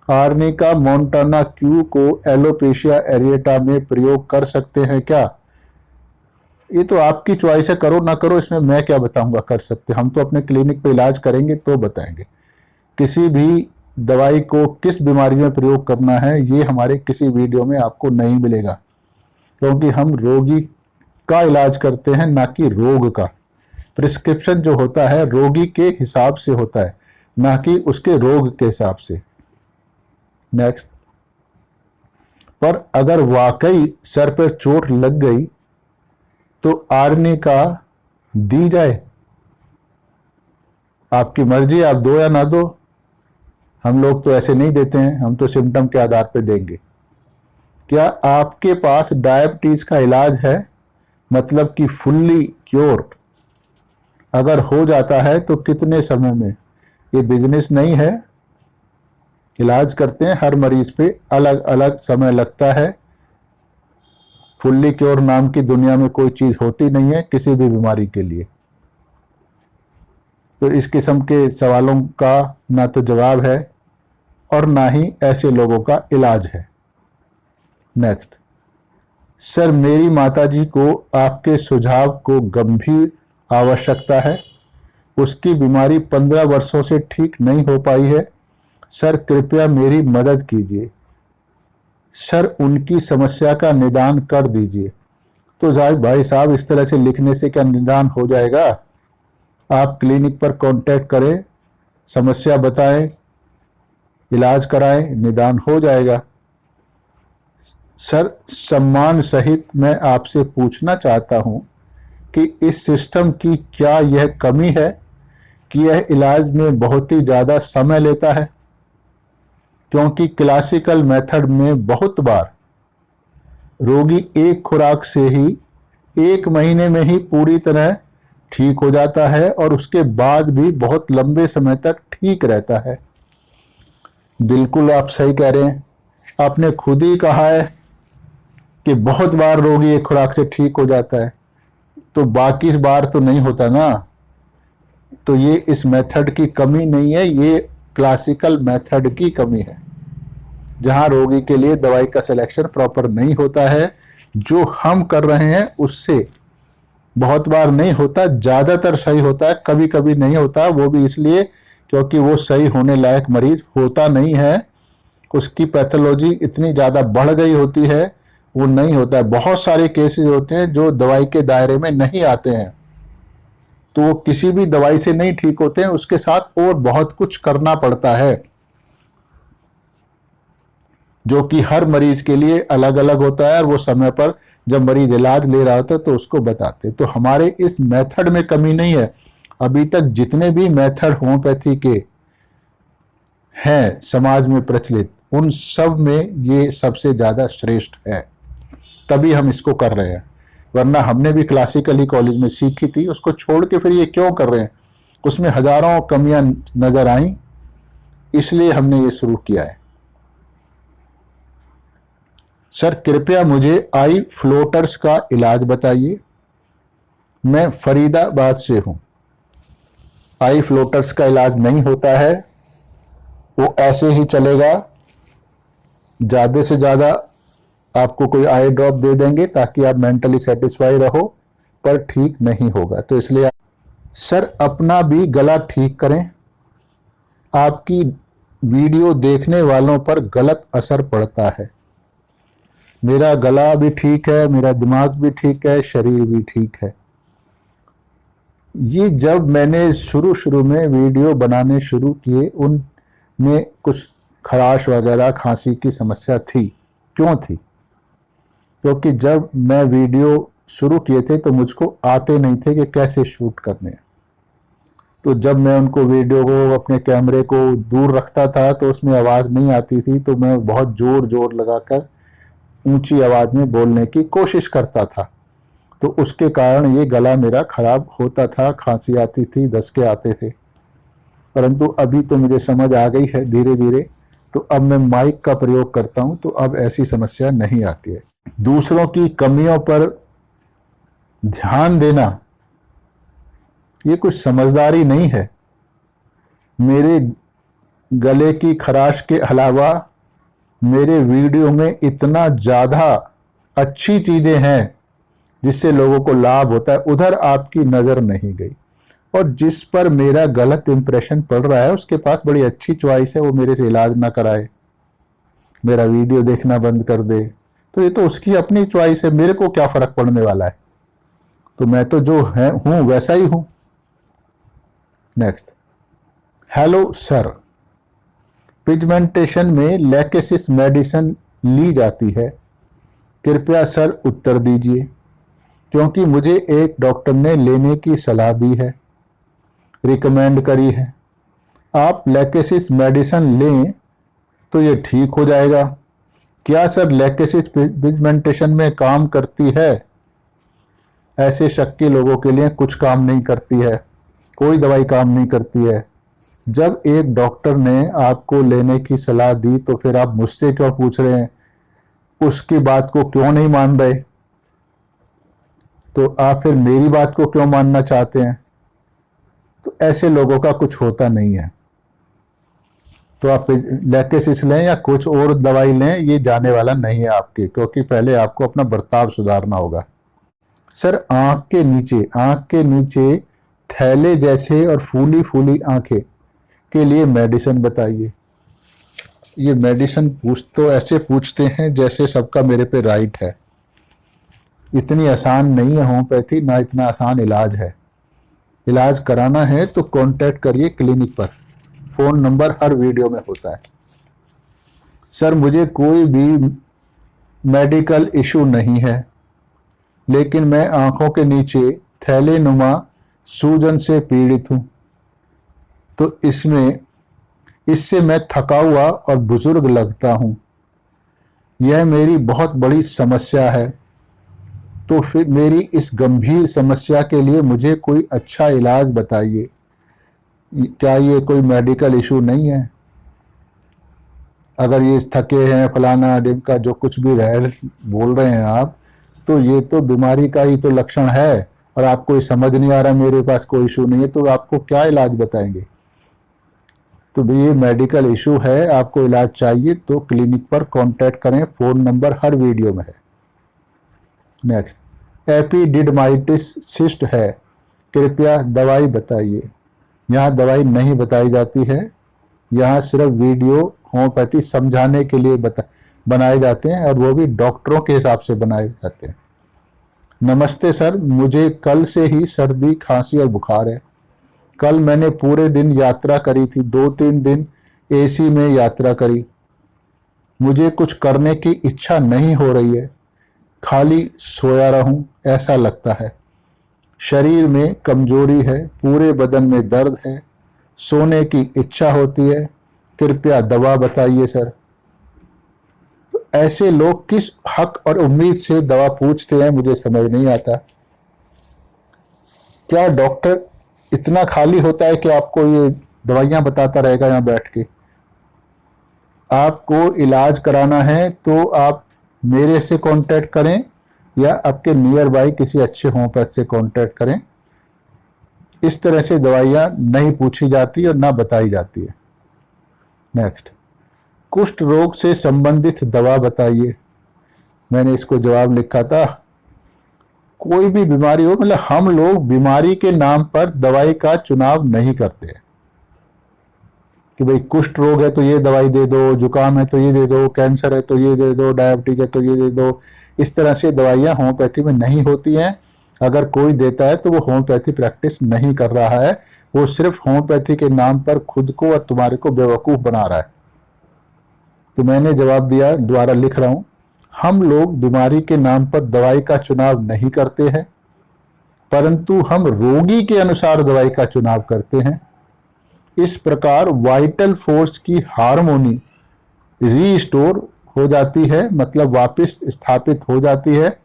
आर्नी का मोंटाना क्यू को एलोपेशिया एरिएटा में प्रयोग कर सकते हैं क्या? ये तो आपकी चॉइस है, करो ना करो, इसमें मैं क्या बताऊंगा। कर सकते, हम तो अपने क्लिनिक पे इलाज करेंगे तो बताएंगे। किसी भी दवाई को किस बीमारी में प्रयोग करना है ये हमारे किसी वीडियो में आपको नहीं मिलेगा, क्योंकि हम रोगी का इलाज करते हैं, ना कि रोग का। प्रिस्क्रिप्शन जो होता है रोगी के हिसाब से होता है, ना कि उसके रोग के हिसाब से। नेक्स्ट, पर अगर वाकई सर पर चोट लग गई तो आर्नी का दी जाए? आपकी मर्जी, आप दो या ना दो। हम लोग तो ऐसे नहीं देते हैं, हम तो सिम्टम के आधार पर देंगे। क्या आपके पास डायबिटीज का इलाज है, मतलब कि फुल्ली क्योर? अगर हो जाता है तो कितने समय में? ये बिजनेस नहीं है, इलाज करते हैं, हर मरीज पे अलग अलग समय लगता है। फुल्ली क्योर नाम की दुनिया में कोई चीज होती नहीं है किसी भी बीमारी के लिए। तो इस किस्म के सवालों का ना तो जवाब है और ना ही ऐसे लोगों का इलाज है। नेक्स्ट, सर मेरी माताजी को आपके सुझाव को गंभीर आवश्यकता है, उसकी बीमारी 15 वर्षों से ठीक नहीं हो पाई है, सर कृपया मेरी मदद कीजिए, सर उनकी समस्या का निदान कर दीजिए। तो भाई साहब, इस तरह से लिखने से क्या निदान हो जाएगा? आप क्लिनिक पर कांटेक्ट करें, समस्या बताएं, इलाज कराएं, निदान हो जाएगा। सर सम्मान सहित मैं आपसे पूछना चाहता हूं कि इस सिस्टम की क्या यह कमी है कि यह इलाज में बहुत ही ज़्यादा समय लेता है, क्योंकि क्लासिकल मेथड में बहुत बार रोगी एक खुराक से ही 1 महीने में ही पूरी तरह ठीक हो जाता है और उसके बाद भी बहुत लंबे समय तक ठीक रहता है। बिल्कुल आप सही कह रहे हैं, आपने खुद ही कहा है कि बहुत बार रोगी एक खुराक से ठीक हो जाता है, तो बाकी बार तो नहीं होता ना। तो ये इस मेथड की कमी नहीं है, ये क्लासिकल मेथड की कमी है, जहां रोगी के लिए दवाई का सिलेक्शन प्रॉपर नहीं होता है। जो हम कर रहे हैं उससे बहुत बार नहीं होता, ज़्यादातर सही होता है, कभी कभी नहीं होता। वो भी इसलिए क्योंकि वो सही होने लायक मरीज होता नहीं है, उसकी पैथोलॉजी इतनी ज़्यादा बढ़ गई होती है, वो नहीं होता है। बहुत सारे केसेस होते हैं जो दवाई के दायरे में नहीं आते हैं, तो वो किसी भी दवाई से नहीं ठीक होते हैं, उसके साथ और बहुत कुछ करना पड़ता है, जो कि हर मरीज के लिए अलग अलग होता है और वो समय पर जब मरीज इलाज ले रहा होता है तो उसको बताते। तो हमारे इस मेथड में कमी नहीं है। अभी तक जितने भी मेथड होम्योपैथी के हैं समाज में प्रचलित, उन सब में ये सबसे ज़्यादा श्रेष्ठ है, तभी हम इसको कर रहे हैं। वरना हमने भी क्लासिकली कॉलेज में सीखी थी, उसको छोड़ के फिर ये क्यों कर रहे हैं? उसमें हजारों कमियां नजर आईं, इसलिए हमने ये शुरू किया है। सर कृपया मुझे आई फ्लोटर्स का इलाज बताइए। मैं फरीदाबाद से हूं। आई फ्लोटर्स का इलाज नहीं होता है, वो ऐसे ही चलेगा। ज़्यादा से ज़्यादा आपको कोई आई ड्रॉप दे देंगे ताकि आप मेंटली सेटिस्फाई रहो, पर ठीक नहीं होगा। तो इसलिए सर अपना भी गला ठीक करें। आपकी वीडियो देखने वालों पर गलत असर पड़ता है। मेरा गला भी ठीक है, मेरा दिमाग भी ठीक है, शरीर भी ठीक है। ये जब मैंने शुरू में वीडियो बनाने शुरू किए, उनमें कुछ खराश वगैरह खांसी की समस्या थी। क्यों थी? क्योंकि जब मैं वीडियो शुरू किए थे तो मुझको आते नहीं थे कि कैसे शूट करने। तो जब मैं उनको वीडियो को अपने कैमरे को दूर रखता था तो उसमें आवाज़ नहीं आती थी, तो मैं बहुत जोर लगाकर ऊंची आवाज़ में बोलने की कोशिश करता था। तो उसके कारण ये गला मेरा खराब होता था, खांसी आती थी, दसके आते थे। परंतु अभी तो मुझे समझ आ गई है धीरे धीरे, तो अब मैं माइक का प्रयोग करता हूं तो अब ऐसी समस्या नहीं आती है। दूसरों की कमियों पर ध्यान देना ये कुछ समझदारी नहीं है। मेरे गले की खराश के अलावा मेरे वीडियो में इतना ज़्यादा अच्छी चीज़ें हैं जिससे लोगों को लाभ होता है, उधर आपकी नज़र नहीं गई। और जिस पर मेरा गलत इंप्रेशन पड़ रहा है उसके पास बड़ी अच्छी चॉइस है, वो मेरे से इलाज ना कराए, मेरा वीडियो देखना बंद कर दे। तो ये तो उसकी अपनी चॉइस है, मेरे को क्या फ़र्क पड़ने वाला है? तो मैं तो जो है हूँ वैसा ही हूँ। नेक्स्ट, हेलो सर, पिगमेंटेशन में लैकेसिस मेडिसिन ली जाती है, कृपया सर उत्तर दीजिए, क्योंकि मुझे एक डॉक्टर ने लेने की सलाह दी है, रिकमेंड करी है। आप लैकेसिस मेडिसिन लें तो ये ठीक हो जाएगा। क्या सर लैकेसिस पिगमेंटेशन में काम करती है? ऐसे शक्की लोगों के लिए कुछ काम नहीं करती है, कोई दवाई काम नहीं करती है। जब एक डॉक्टर ने आपको लेने की सलाह दी तो फिर आप मुझसे क्यों पूछ रहे हैं? उसकी बात को क्यों नहीं मान रहे? तो आप फिर मेरी बात को क्यों मानना चाहते हैं? तो ऐसे लोगों का कुछ होता नहीं है। तो आप लैकेसिस लें या कुछ और दवाई लें, ये जाने वाला नहीं है आपके, क्योंकि पहले आपको अपना बर्ताव सुधारना होगा। सर आंख के नीचे थैले जैसे और फूली फूली आंखें के लिए मेडिसिन बताइए। ये मेडिसिन तो ऐसे पूछते हैं जैसे सबका मेरे पे राइट है। इतनी आसान नहीं है होम्योपैथी, ना इतना आसान इलाज है। इलाज कराना है तो कांटेक्ट करिए क्लिनिक पर, फ़ोन नंबर हर वीडियो में होता है। सर मुझे कोई भी मेडिकल इशू नहीं है, लेकिन मैं आंखों के नीचे थैले नुमा सूजन से पीड़ित हूँ। तो इससे मैं थका हुआ और बुजुर्ग लगता हूँ। यह मेरी बहुत बड़ी समस्या है। तो फिर मेरी इस गंभीर समस्या के लिए मुझे कोई अच्छा इलाज बताइए। क्या ये कोई मेडिकल इशू नहीं है? अगर ये थके हैं फलाना डिमका जो कुछ भी बोल रहे हैं आप, तो ये तो बीमारी का ही तो लक्षण है। और आपको ये समझ नहीं आ रहा मेरे पास कोई इशू नहीं है, तो आपको क्या इलाज बताएंगे? तो ये मेडिकल इशू है, आपको इलाज चाहिए तो क्लिनिक पर कांटेक्ट करें, फ़ोन नंबर हर वीडियो में है। नेक्स्ट, एपिडिडमाइटिस सिस्ट है, कृपया दवाई बताइए। यहाँ दवाई नहीं बताई जाती है, यहाँ सिर्फ वीडियो होम्योपैथी समझाने के लिए बनाए जाते हैं, और वो भी डॉक्टरों के हिसाब से बनाए जाते हैं। नमस्ते सर, मुझे कल से ही सर्दी खांसी और बुखार है। कल मैंने पूरे दिन यात्रा करी थी, 2-3 दिन एसी में यात्रा करी। मुझे कुछ करने की इच्छा नहीं हो रही है। खाली सोया रहूं ऐसा लगता है। शरीर में कमजोरी है, पूरे बदन में दर्द है, सोने की इच्छा होती है, कृपया दवा बताइए सर। तो ऐसे लोग किस हक और उम्मीद से दवा पूछते हैं मुझे समझ नहीं आता। क्या डॉक्टर इतना खाली होता है कि आपको ये दवाइयां बताता रहेगा यहाँ बैठ के? आपको इलाज कराना है तो आप मेरे से कांटेक्ट करें या आपके नियर बाई किसी अच्छे होम्योपैथ से कांटेक्ट करें। इस तरह से दवाइयां नहीं पूछी जाती और ना बताई जाती है। नेक्स्ट, कुष्ठ रोग से संबंधित दवा बताइए। मैंने इसको जवाब लिखा था, कोई भी बीमारी हो, मतलब हम लोग बीमारी के नाम पर दवाई का चुनाव नहीं करते हैं कि भाई कुष्ठ रोग है तो ये दवाई दे दो, जुकाम है तो ये दे दो, कैंसर है तो ये दे दो, डायबिटीज है तो ये दे दो। इस तरह से दवाइयां होम्योपैथी में नहीं होती हैं। अगर कोई देता है तो वो होम्योपैथी प्रैक्टिस नहीं कर रहा है, वो सिर्फ होम्योपैथी के नाम पर खुद को और तुम्हारे को बेवकूफ बना रहा है। तो मैंने जवाब दिया, दोबारा लिख रहा हूं, हम लोग बीमारी के नाम पर दवाई का चुनाव नहीं करते हैं, परंतु हम रोगी के अनुसार दवाई का चुनाव करते हैं। इस प्रकार वाइटल फोर्स की हार्मोनी रीस्टोर हो जाती है, मतलब वापस स्थापित हो जाती है,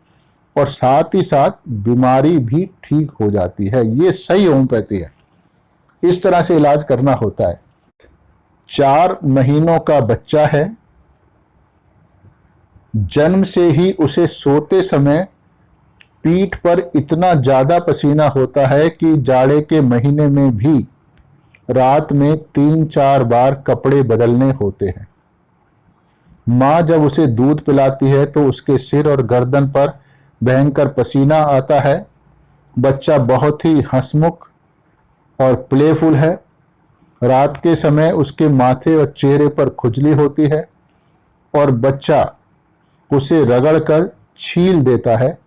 और साथ ही साथ बीमारी भी ठीक हो जाती है। ये सही होम्योपैथी है, इस तरह से इलाज करना होता है। 4 महीनों का बच्चा है, जन्म से ही उसे सोते समय पीठ पर इतना ज्यादा पसीना होता है कि जाड़े के महीने में भी रात में 3-4 बार कपड़े बदलने होते हैं। माँ जब उसे दूध पिलाती है तो उसके सिर और गर्दन पर भयंकर पसीना आता है। बच्चा बहुत ही हंसमुख और प्लेफुल है। रात के समय उसके माथे और चेहरे पर खुजली होती है और बच्चा उसे रगड़कर छील देता है।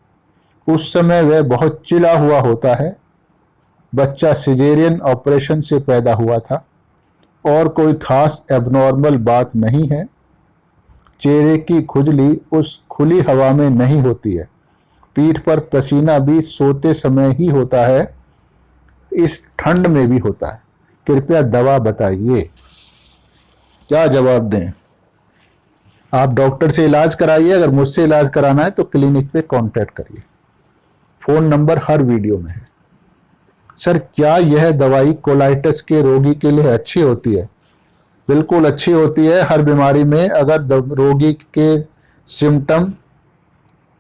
उस समय वह बहुत चिढ़ा हुआ होता है। बच्चा सिजेरियन ऑपरेशन से पैदा हुआ था और कोई खास एबनॉर्मल बात नहीं है। चेहरे की खुजली उस खुली हवा में नहीं होती है। पीठ पर पसीना भी सोते समय ही होता है, इस ठंड में भी होता है। कृपया दवा बताइए। क्या जवाब दें? आप डॉक्टर से इलाज कराइए, अगर मुझसे इलाज कराना है तो क्लिनिक पे कांटेक्ट करिए। फोन नंबर हर वीडियो में है। सर क्या यह दवाई कोलाइटिस के रोगी के लिए अच्छी होती है? बिल्कुल अच्छी होती है हर बीमारी में, अगर रोगी के सिम्टम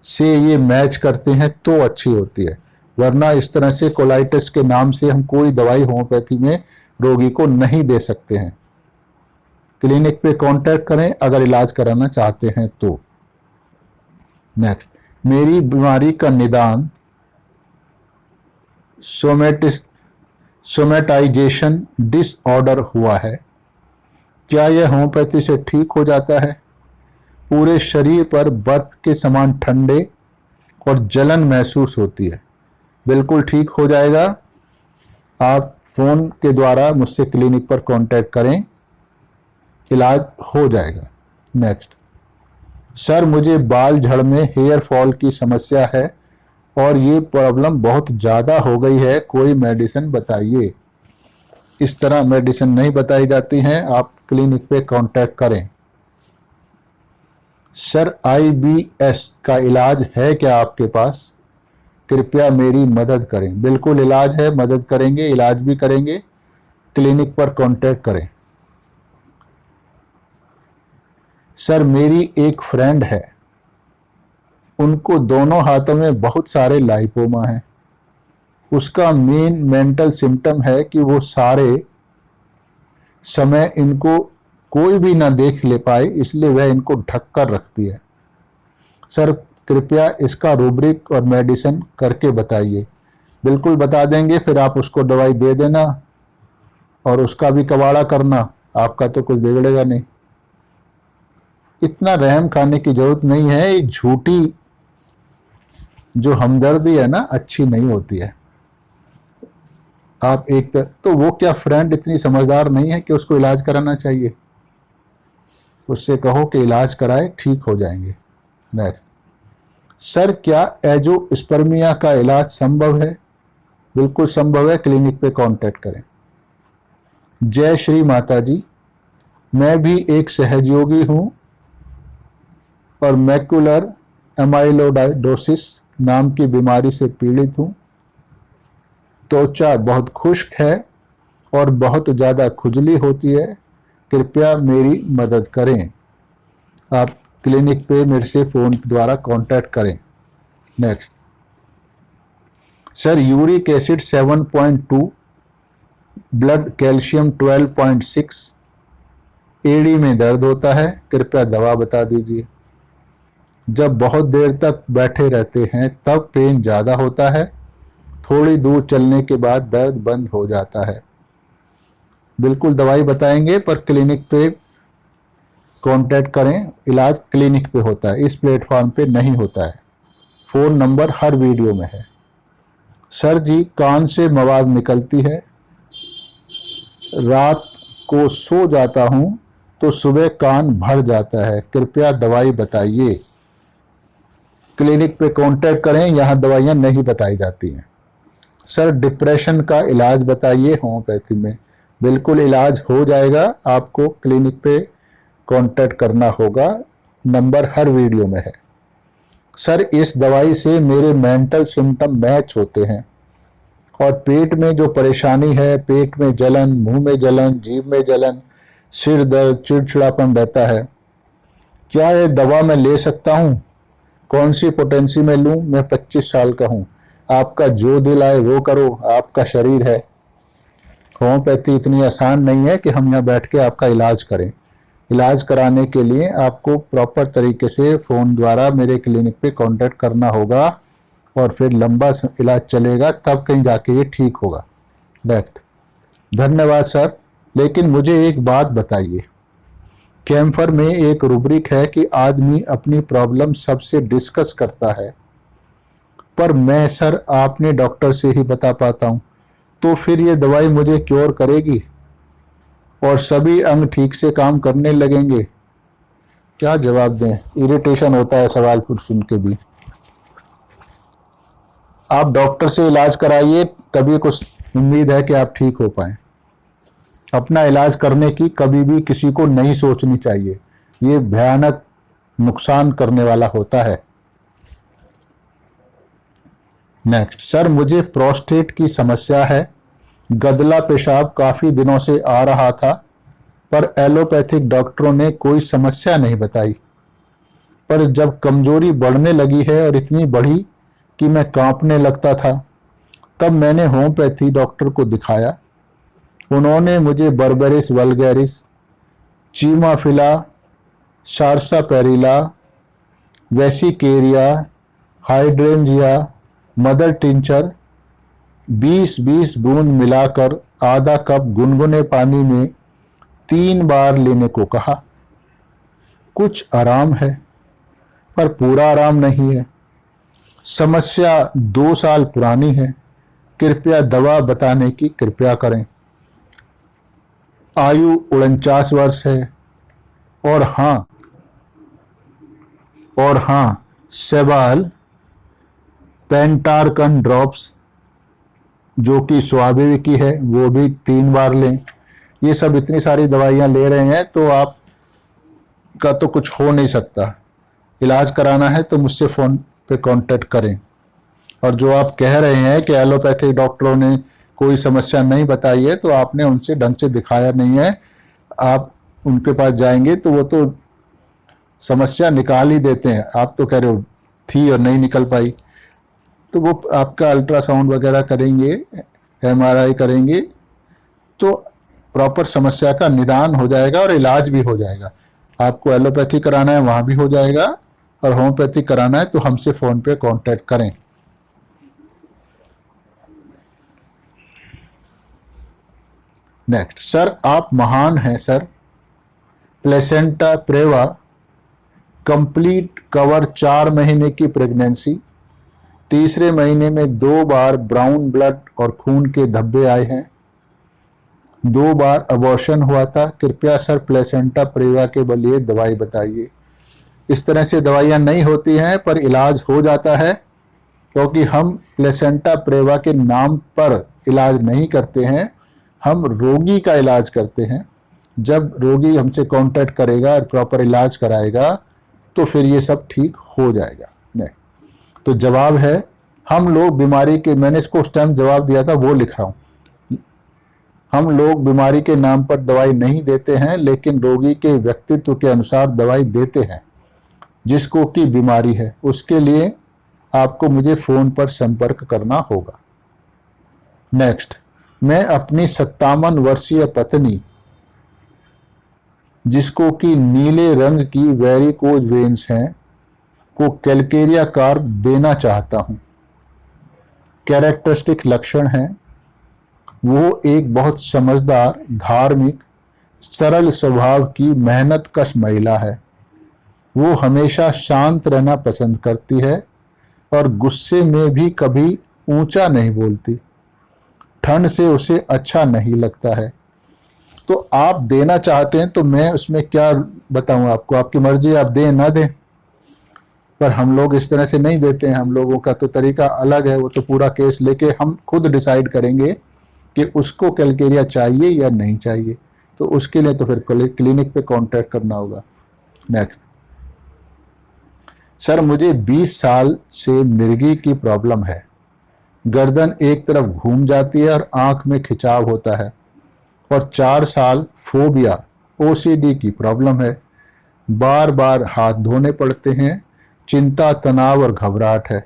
से ये मैच करते हैं तो अच्छी होती है, वरना इस तरह से कोलाइटिस के नाम से हम कोई दवाई होम्योपैथी में रोगी को नहीं दे सकते हैं। क्लिनिक पे कांटेक्ट करें अगर इलाज कराना चाहते हैं तो। नेक्स्ट, मेरी बीमारी का निदान सोमेटाइजेशन डिसऑर्डर हुआ है, क्या यह होम्योपैथी से ठीक हो जाता है? पूरे शरीर पर बर्फ के समान ठंडे और जलन महसूस होती है। बिल्कुल ठीक हो जाएगा। आप फोन के द्वारा मुझसे क्लिनिक पर कांटेक्ट करें, इलाज हो जाएगा। नेक्स्ट, सर मुझे बाल झड़ने हेयर फॉल की समस्या है और ये प्रॉब्लम बहुत ज़्यादा हो गई है, कोई मेडिसिन बताइए। इस तरह मेडिसिन नहीं बताई जाती हैं, आप क्लिनिक पे कांटेक्ट करें। सर IBS का इलाज है क्या आपके पास? कृपया मेरी मदद करें। बिल्कुल इलाज है, मदद करेंगे, इलाज भी करेंगे। क्लिनिक पर कांटेक्ट करें। सर मेरी एक फ्रेंड है, उनको दोनों हाथों में बहुत सारे लाइपोमा हैं। उसका मेन मेंटल सिम्टम है कि वो सारे समय इनको कोई भी ना देख ले पाए, इसलिए वह इनको ढक कर रखती है। सर कृपया इसका रूब्रिक और मेडिसिन करके बताइए। बिल्कुल बता देंगे, फिर आप उसको दवाई दे देना और उसका भी कबाड़ा करना, आपका तो कुछ बिगड़ेगा नहीं। इतना रहम खाने की जरूरत नहीं है। एक झूठी जो हमदर्दी है ना, अच्छी नहीं होती है। आप एक तो वो क्या फ्रेंड इतनी समझदार नहीं है कि उसको इलाज कराना चाहिए? उससे कहो कि इलाज कराए, ठीक हो जाएंगे। नेक्स्ट, सर क्या एजोस्पर्मिया का इलाज संभव है? बिल्कुल संभव है, क्लिनिक पे कांटेक्ट करें। जय श्री माता जी, मैं भी एक सहयोगी हूं और मैक्युलर एमाइलोइडोसिस नाम की बीमारी से पीड़ित हूं। त्वचा बहुत खुश्क है और बहुत ज़्यादा खुजली होती है, कृपया मेरी मदद करें। आप क्लिनिक पे मेरे से फ़ोन द्वारा कांटेक्ट करें। Next, sir uric acid 7.2, blood calcium 12.6, एड़ी में दर्द होता है, कृपया दवा बता दीजिए। जब बहुत देर तक बैठे रहते हैं तब पेन ज़्यादा होता है, थोड़ी दूर चलने के बाद दर्द बंद हो जाता है। बिल्कुल दवाई बताएंगे पर क्लिनिक पे कांटेक्ट करें, इलाज क्लिनिक पे होता है, इस प्लेटफॉर्म पे नहीं होता है। फ़ोन नंबर हर वीडियो में है। सर जी कान से मवाद निकलती है, रात को सो जाता हूं तो सुबह कान भर जाता है, कृपया दवाई बताइए। क्लिनिक पे कांटेक्ट करें, यहाँ दवाइयाँ नहीं बताई जाती हैं। सर डिप्रेशन का इलाज बताइए होम्योपैथी में। बिल्कुल इलाज हो जाएगा, आपको क्लिनिक पे कांटेक्ट करना होगा, नंबर हर वीडियो में है। सर इस दवाई से मेरे मेंटल सिम्टम मैच होते हैं और पेट में जो परेशानी है, पेट में जलन, मुंह में जलन, जीभ में जलन, सिर दर्द, चिड़चिड़ापन रहता है, क्या ये दवा मैं ले सकता हूँ? कौन सी पोटेंसी में लूँ? मैं 25 साल का हूँ। आपका जो दिल आए वो करो, आपका शरीर है। होम्योपैथी इतनी आसान नहीं है कि हम यहाँ बैठ के आपका इलाज करें। इलाज कराने के लिए आपको प्रॉपर तरीके से फ़ोन द्वारा मेरे क्लिनिक पे कांटेक्ट करना होगा और फिर लंबा इलाज चलेगा, तब कहीं जाके ये ठीक होगा। नेक्स्ट, धन्यवाद सर, लेकिन मुझे एक बात बताइए, कैम्फर में एक रूब्रिक है कि आदमी अपनी प्रॉब्लम सबसे डिस्कस करता है, पर मैं सर आपने डॉक्टर से ही बता पाता हूँ, तो फिर ये दवाई मुझे क्योर करेगी और सभी अंग ठीक से काम करने लगेंगे? क्या जवाब दें? इरिटेशन होता है सवाल फिर सुन के भी। आप डॉक्टर से इलाज कराइए, तभी कुछ उम्मीद है कि आप ठीक हो पाए। अपना इलाज करने की कभी भी किसी को नहीं सोचनी चाहिए, ये भयानक नुकसान करने वाला होता है। नेक्स्ट, सर मुझे प्रोस्टेट की समस्या है, गदला पेशाब काफ़ी दिनों से आ रहा था, पर एलोपैथिक डॉक्टरों ने कोई समस्या नहीं बताई, पर जब कमजोरी बढ़ने लगी है और इतनी बढ़ी कि मैं कांपने लगता था, तब मैंने होम्योपैथी डॉक्टर को दिखाया। उन्होंने मुझे berberis vulgaris, chimaphila, sarsaparilla, vesicaria, hydrangea, mother tincture 20-20 बूंद मिलाकर आधा कप गुनगुने पानी में 3 बार लेने को कहा। कुछ आराम है पर पूरा आराम नहीं है। समस्या 2 साल पुरानी है, कृपया दवा बताने की कृपया करें। आयु 49 वर्ष है और हाँ सेबाल पेंटारकन ड्रॉप्स जो कि स्वाभाविक ही है, वो भी 3 बार लें। ये सब इतनी सारी दवाइयाँ ले रहे हैं तो आप का तो कुछ हो नहीं सकता। इलाज कराना है तो मुझसे फ़ोन पे कांटेक्ट करें। और जो आप कह रहे हैं कि एलोपैथिक डॉक्टरों ने कोई समस्या नहीं बताई है, तो आपने उनसे ढंग से दिखाया नहीं है। आप उनके पास जाएंगे तो वो तो समस्या निकाल ही देते हैं। आप तो कह रहे हो थी और नहीं निकल पाई, तो वो आपका अल्ट्रासाउंड वगैरह करेंगे, एमआरआई करेंगे, तो प्रॉपर समस्या का निदान हो जाएगा और इलाज भी हो जाएगा। आपको एलोपैथी कराना है वहाँ भी हो जाएगा, और होम्योपैथी कराना है तो हमसे फ़ोन पे कांटेक्ट करें। नेक्स्ट, सर आप महान हैं सर। प्लेसेंटा प्रेवा कंप्लीट कवर 4 महीने की प्रेगनेंसी, तीसरे महीने में 2 बार ब्राउन ब्लड और खून के धब्बे आए हैं, 2 बार अबॉर्शन हुआ था। कृपया सर प्लेसेंटा प्रेवा के लिए दवाई बताइए। इस तरह से दवाइयाँ नहीं होती हैं पर इलाज हो जाता है, क्योंकि हम प्लेसेंटा प्रेवा के नाम पर इलाज नहीं करते हैं, हम रोगी का इलाज करते हैं। जब रोगी हमसे कांटेक्ट करेगा और प्रॉपर इलाज कराएगा तो फिर ये सब ठीक हो जाएगा। नहीं तो जवाब है, हम लोग बीमारी के, मैंने इसको उस टाइम जवाब दिया था वो लिख रहा हूँ, हम लोग बीमारी के नाम पर दवाई नहीं देते हैं, लेकिन रोगी के व्यक्तित्व के अनुसार दवाई देते हैं। जिसको की बीमारी है उसके लिए आपको मुझे फोन पर संपर्क करना होगा। नेक्स्ट, मैं अपनी 57 वर्षीय पत्नी, जिसको कि नीले रंग की वेरिकोज वेन्स हैं, को कैलकेरिया कार्ब देना चाहता हूं। कैरेक्टरिस्टिक लक्षण हैं, वो एक बहुत समझदार, धार्मिक, सरल स्वभाव की मेहनतकश महिला है। वो हमेशा शांत रहना पसंद करती है और गुस्से में भी कभी ऊंचा नहीं बोलती। ठंड से उसे अच्छा नहीं लगता है। तो आप देना चाहते हैं तो मैं उसमें क्या बताऊं आपको, आपकी मर्जी, आप दें ना दें, पर हम लोग इस तरह से नहीं देते हैं। हम लोगों का तो तरीका अलग है, वो तो पूरा केस लेके हम खुद डिसाइड करेंगे कि उसको कैलकेरिया चाहिए या नहीं चाहिए। तो उसके लिए तो फिर क्लिनिक पे कांटेक्ट करना होगा। नेक्स्ट, सर मुझे 20 साल से मिर्गी की प्रॉब्लम है। गर्दन एक तरफ घूम जाती है और आंख में खिंचाव होता है, और 4 साल फोबिया, ओसीडी की प्रॉब्लम है। बार बार हाथ धोने पड़ते हैं, चिंता, तनाव और घबराहट है।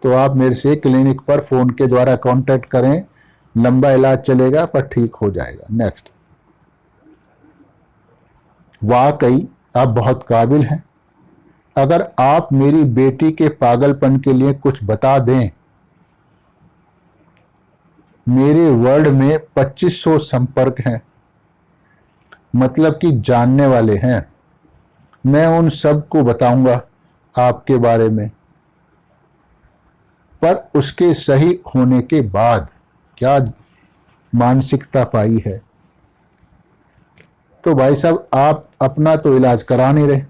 तो आप मेरे से क्लिनिक पर फोन के द्वारा कांटेक्ट करें, लंबा इलाज चलेगा पर ठीक हो जाएगा। नेक्स्ट, वाकई आप बहुत काबिल हैं। अगर आप मेरी बेटी के पागलपन के लिए कुछ बता दें। मेरे वर्ल्ड में 2500 संपर्क हैं, मतलब कि जानने वाले हैं। मैं उन सब को बताऊंगा आपके बारे में, पर उसके सही होने के बाद। क्या मानसिकता पाई है। तो भाई साहब, आप अपना तो इलाज करा नहीं रहे,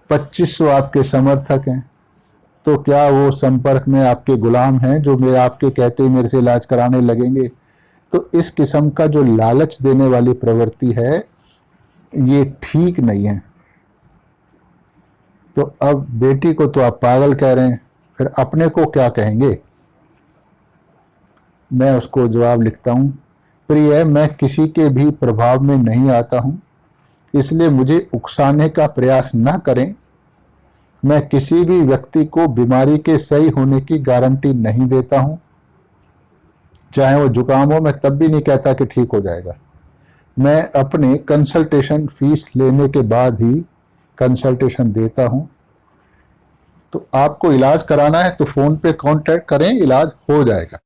2500 आपके समर्थक हैं, तो क्या वो संपर्क में आपके गुलाम हैं जो मेरे आपके कहते ही मेरे से इलाज कराने लगेंगे। तो इस किस्म का जो लालच देने वाली प्रवृत्ति है ये ठीक नहीं है। तो अब बेटी को तो आप पागल कह रहे हैं, फिर अपने को क्या कहेंगे। मैं उसको जवाब लिखता हूं, प्रिय, मैं किसी के भी प्रभाव में नहीं आता हूं, इसलिए मुझे उकसाने का प्रयास न करें। मैं किसी भी व्यक्ति को बीमारी के सही होने की गारंटी नहीं देता हूं। चाहे वो जुकाम हो, मैं तब भी नहीं कहता कि ठीक हो जाएगा। मैं अपने कंसल्टेशन फीस लेने के बाद ही कंसल्टेशन देता हूं। तो आपको इलाज कराना है तो फोन पे कांटेक्ट करें, इलाज हो जाएगा।